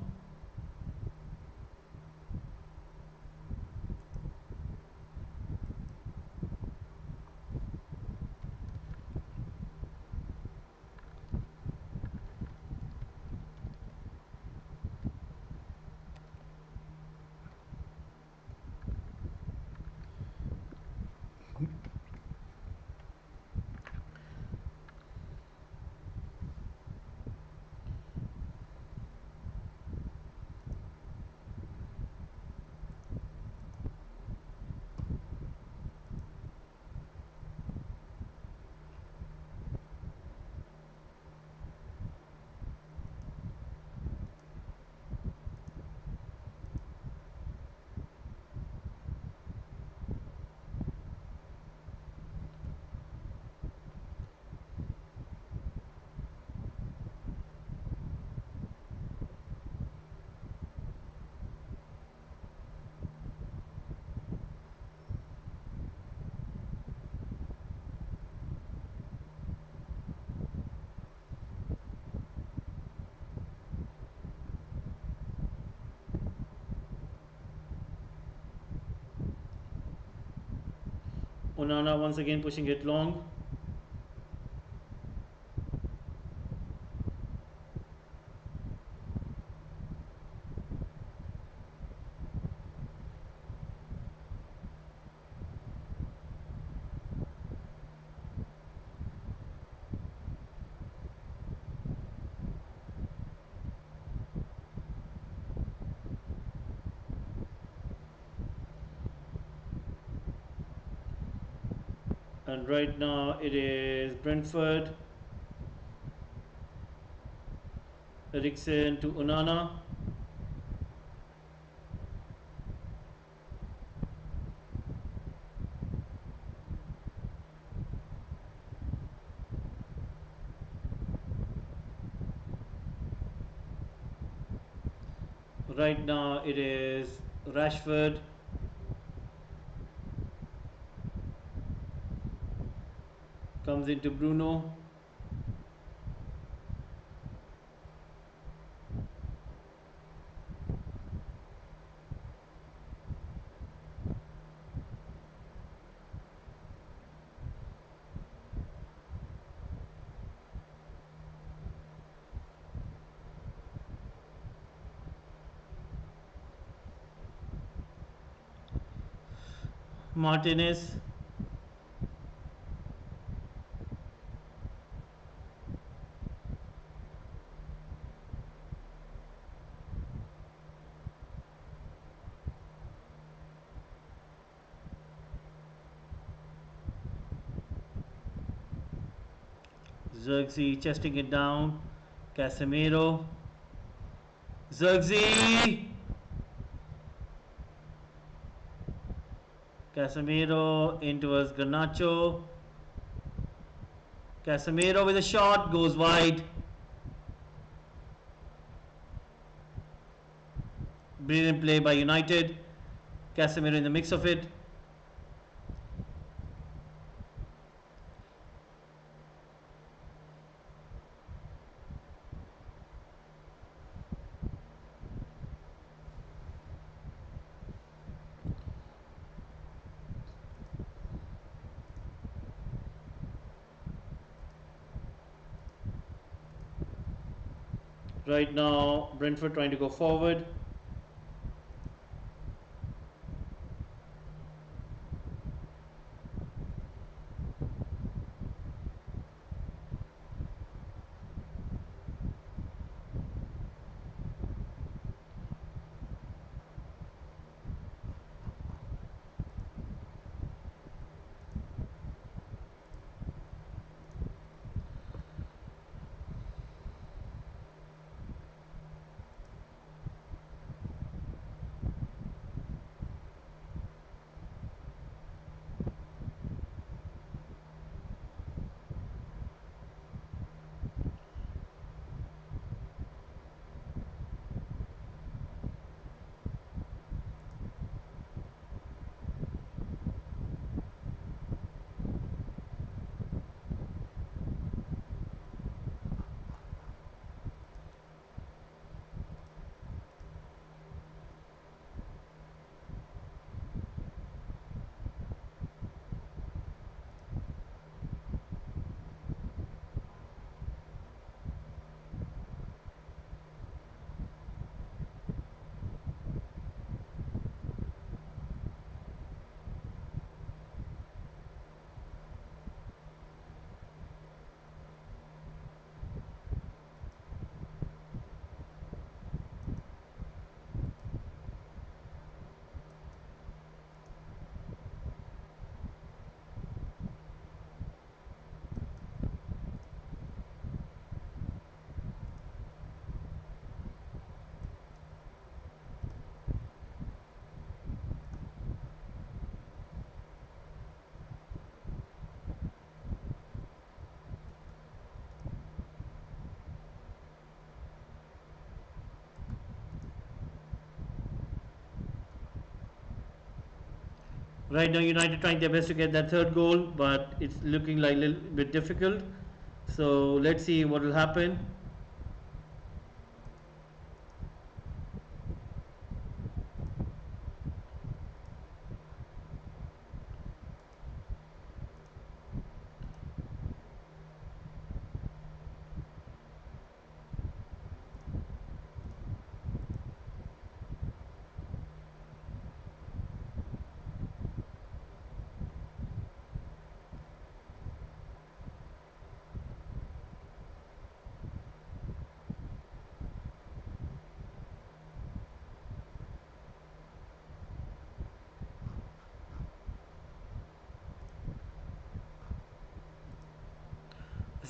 Onana once again pushing it long. And right now it is Brentford. Eriksen to Onana. Right now it is Rashford. Comes into Bruno. Martinez. Zirkzee chesting it down. Casemiro. Zirkzee! Casemiro in towards Garnacho. Casemiro with a shot, goes wide. Brilliant play by United. Casemiro in the mix of it. Right now, Brentford trying to go forward. Right now, United trying their best to get that third goal, but it's looking like a little bit difficult. So let's see what will happen.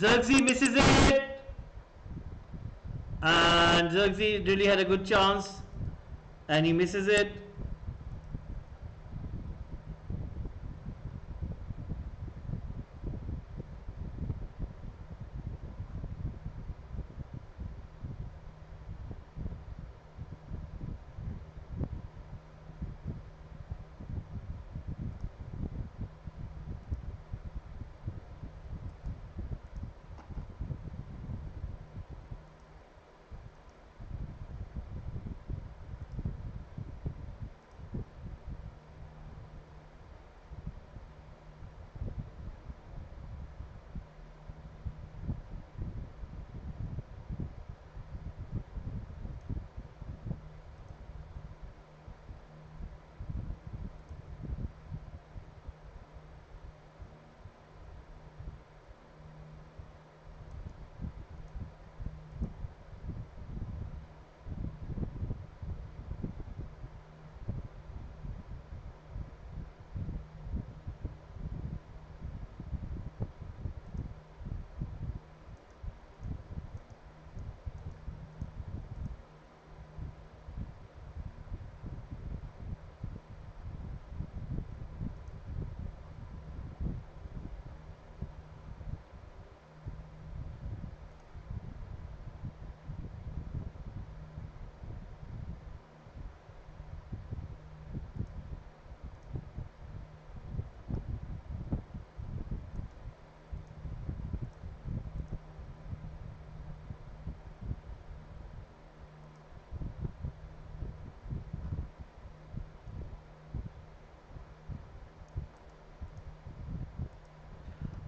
Zirkzee misses it, and Zirkzee really had a good chance, and he misses it.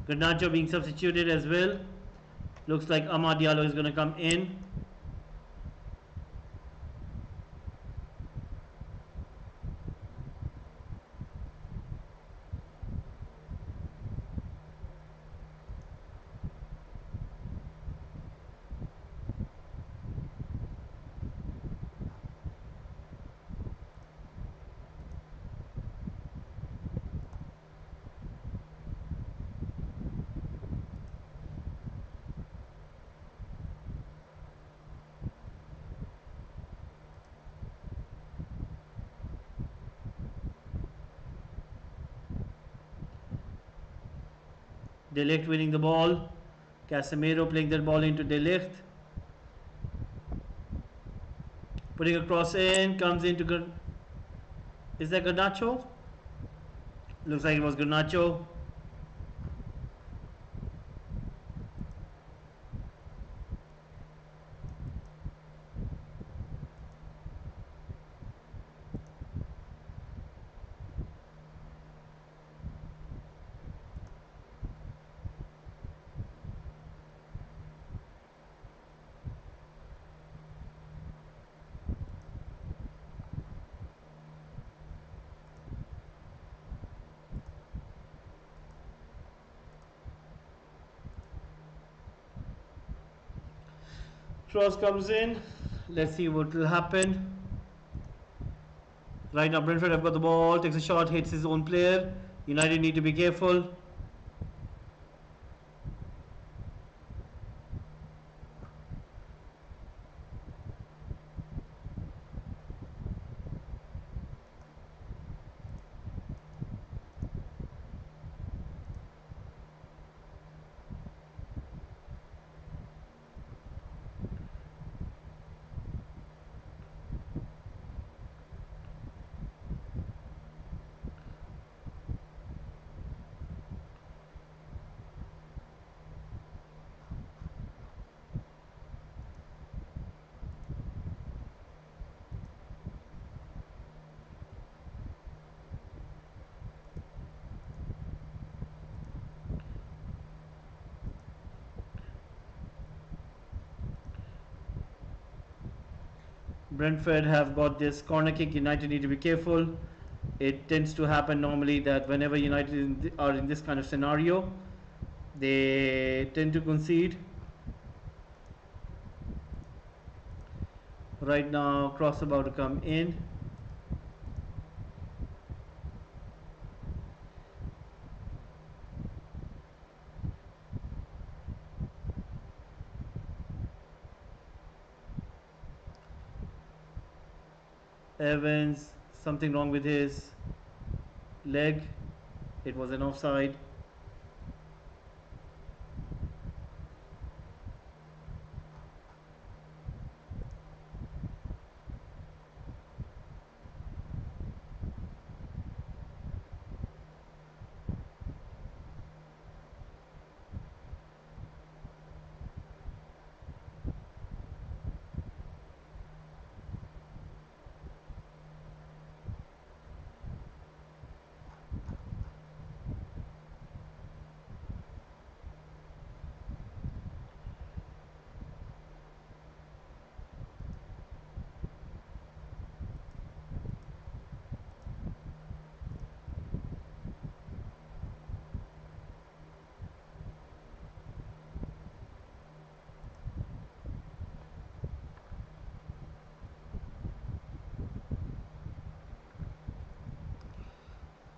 Garnacho being substituted as well. Looks like Amad Diallo is going to come in. De Ligt winning the ball. Casemiro playing that ball into De Ligt. Putting a cross in, comes into. Is that Garnacho? Looks like it was Garnacho. Cross comes in. Let's see what will happen. Right now, Brentford have got the ball. Takes a shot, hits his own player. United need to be careful. Brentford have got this corner kick. United need to be careful. It tends to happen normally that whenever United are in this kind of scenario, they tend to concede. Right now, cross about to come in. Evans, something wrong with his leg. It was an offside.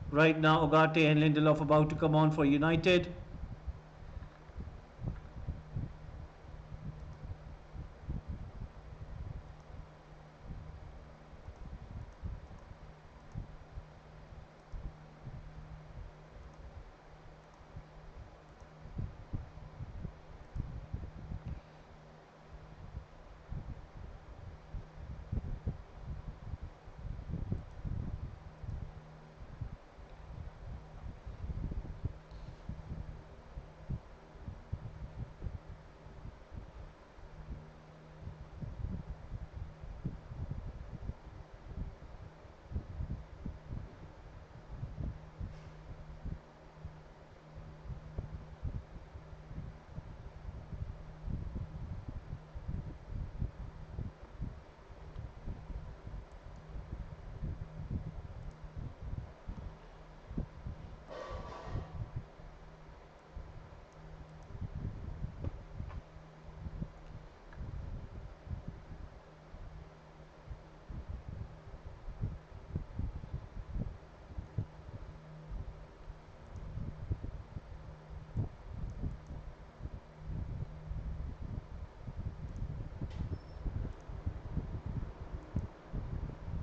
Right now, Ogate and Lindelof about to come on for United.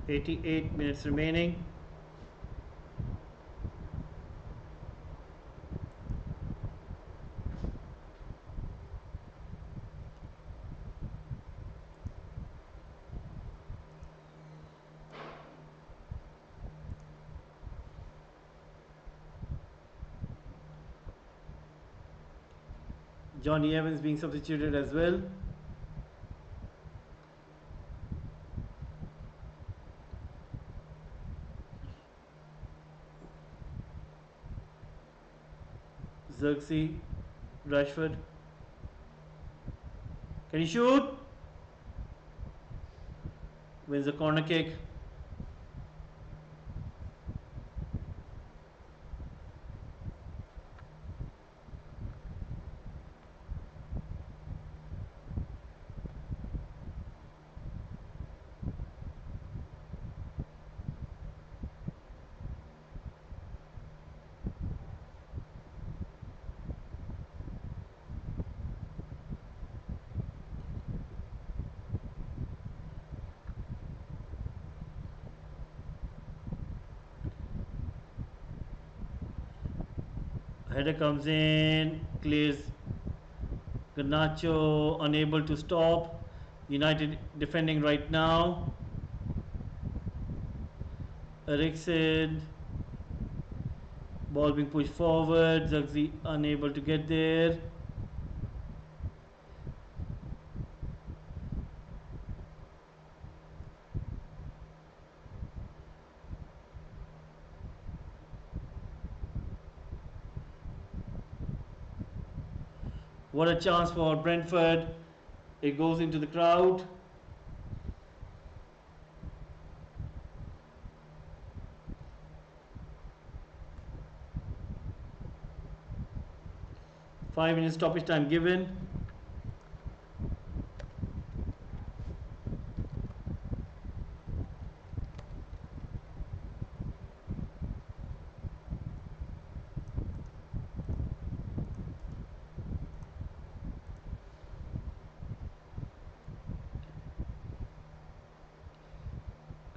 .88 minutes remaining. Johnny Evans being substituted as well. Xerxes, Rashford. Can he shoot? Wins the corner kick. Header comes in, clears Garnacho, unable to stop. United defending right now. Eriksen, ball being pushed forward. Xerxes unable to get there. What a chance for Brentford. It goes into the crowd. .5 minutes stoppage time given.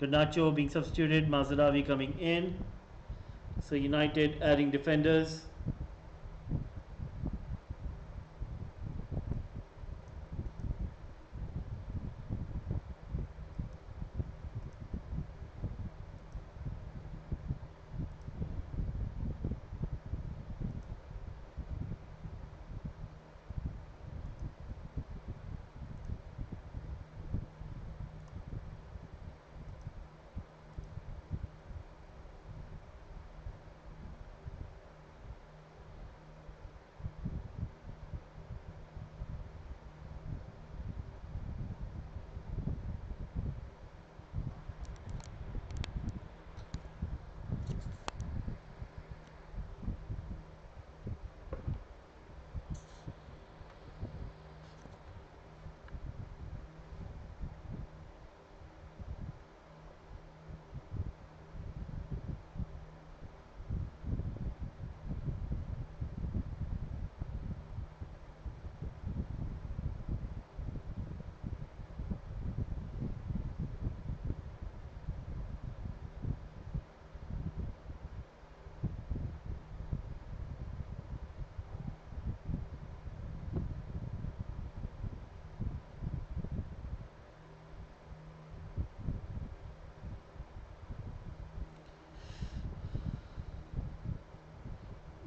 Garnacho being substituted, Mazarawi coming in. So United adding defenders.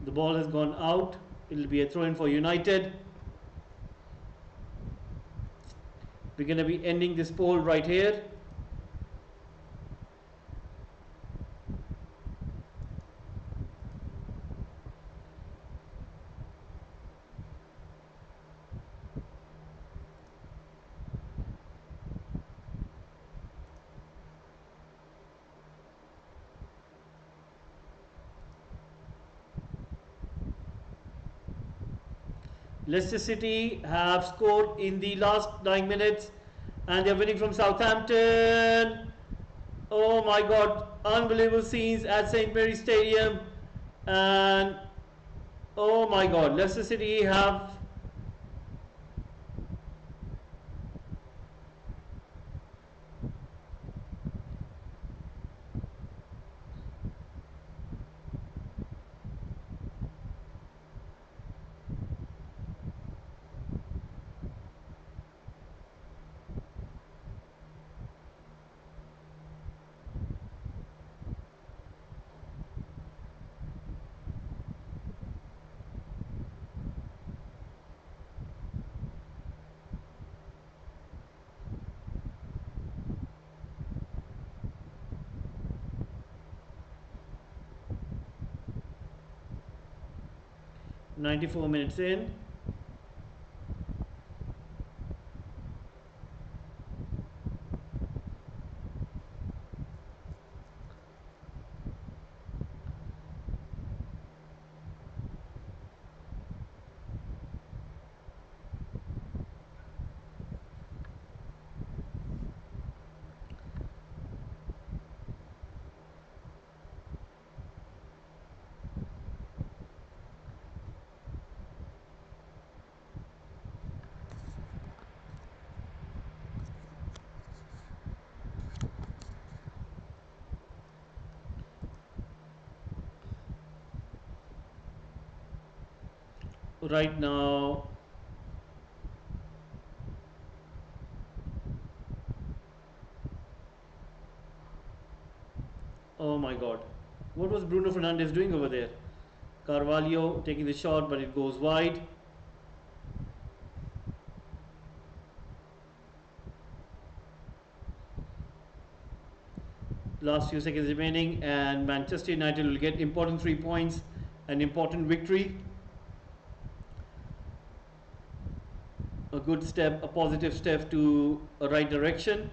The ball has gone out. It'll be a throw in for United. We're going to be ending this poll right here. Leicester City have scored in the last 9 minutes and they're winning from Southampton. Oh my god, unbelievable scenes at St. Mary's Stadium. And oh my god, Leicester City have 94 minutes in. Right now, oh my god, what was Bruno Fernandes doing over there? Carvalho taking the shot, but it goes wide. Last few seconds remaining, and Manchester United will get important 3 points, an important victory, a good step, a positive step to a right direction.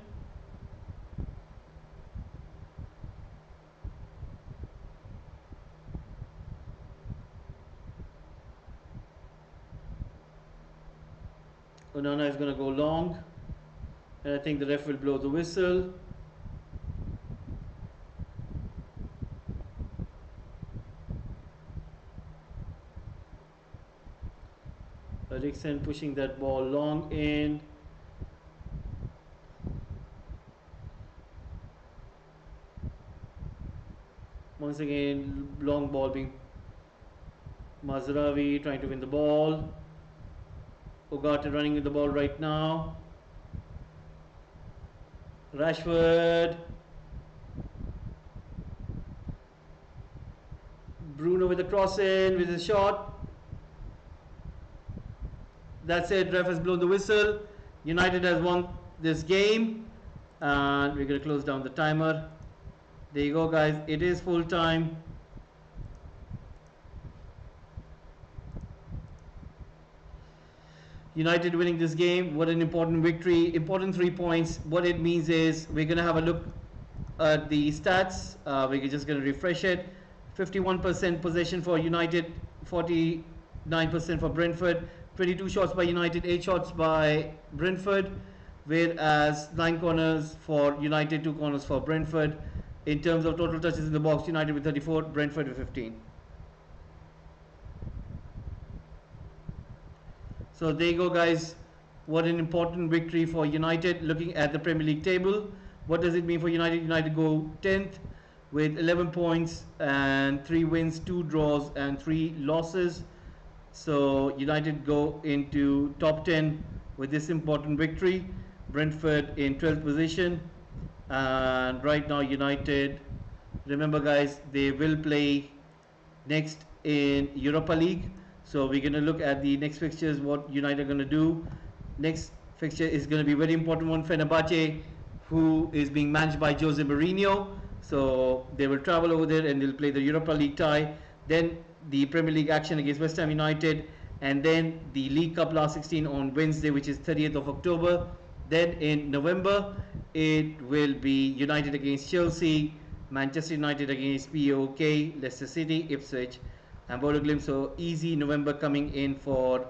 Onana is going to go long, and I think the ref will blow the whistle. Eriksen pushing that ball long in. Once again, long ball being Mazraoui trying to win the ball. Ugarte running with the ball right now. Rashford. Bruno with the cross in with his shot. That's it. Ref has blown the whistle. United has won this game. And we're going to close down the timer. There you go, guys. It is full time. United winning this game. What an important victory. Important 3 points. What it means is we're going to have a look at the stats. We're just going to refresh it. 51% possession for United, 49% for Brentford, 22 shots by United, 8 shots by Brentford, whereas 9 corners for United, 2 corners for Brentford. In terms of total touches in the box, United with 34, Brentford with 15. So there you go, guys. What an important victory for United. Looking at the Premier League table, what does it mean for United? United go 10th with 11 points and 3 wins, 2 draws and 3 losses. So United go into top 10 with this important victory. Brentford in 12th position, and right now United, remember guys, they will play next in Europa League. So we're going to look at the next fixtures, what United are going to do. Next fixture is going to be a very important one, Fenerbahce, who is being managed by Jose Mourinho. So they will travel over there and they'll play the Europa League tie. Then the Premier League action against West Ham United, and then the League Cup last 16 on Wednesday, which is 30th of October. Then in November, it will be United against Chelsea, Manchester United against PAOK, Leicester City, Ipswich, and Bodo Glimt. So easy November coming in for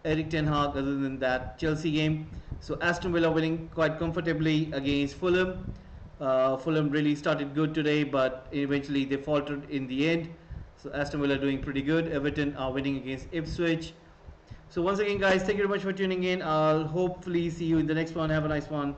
Eric Ten Hag. Other than that, Chelsea game. So Aston Villa winning quite comfortably against Fulham. Fulham really started good today, but eventually they faltered in the end. So Aston Villa doing pretty good. Everton are winning against Ipswich. So once again, guys, thank you very much for tuning in. I'll hopefully see you in the next one. Have a nice one.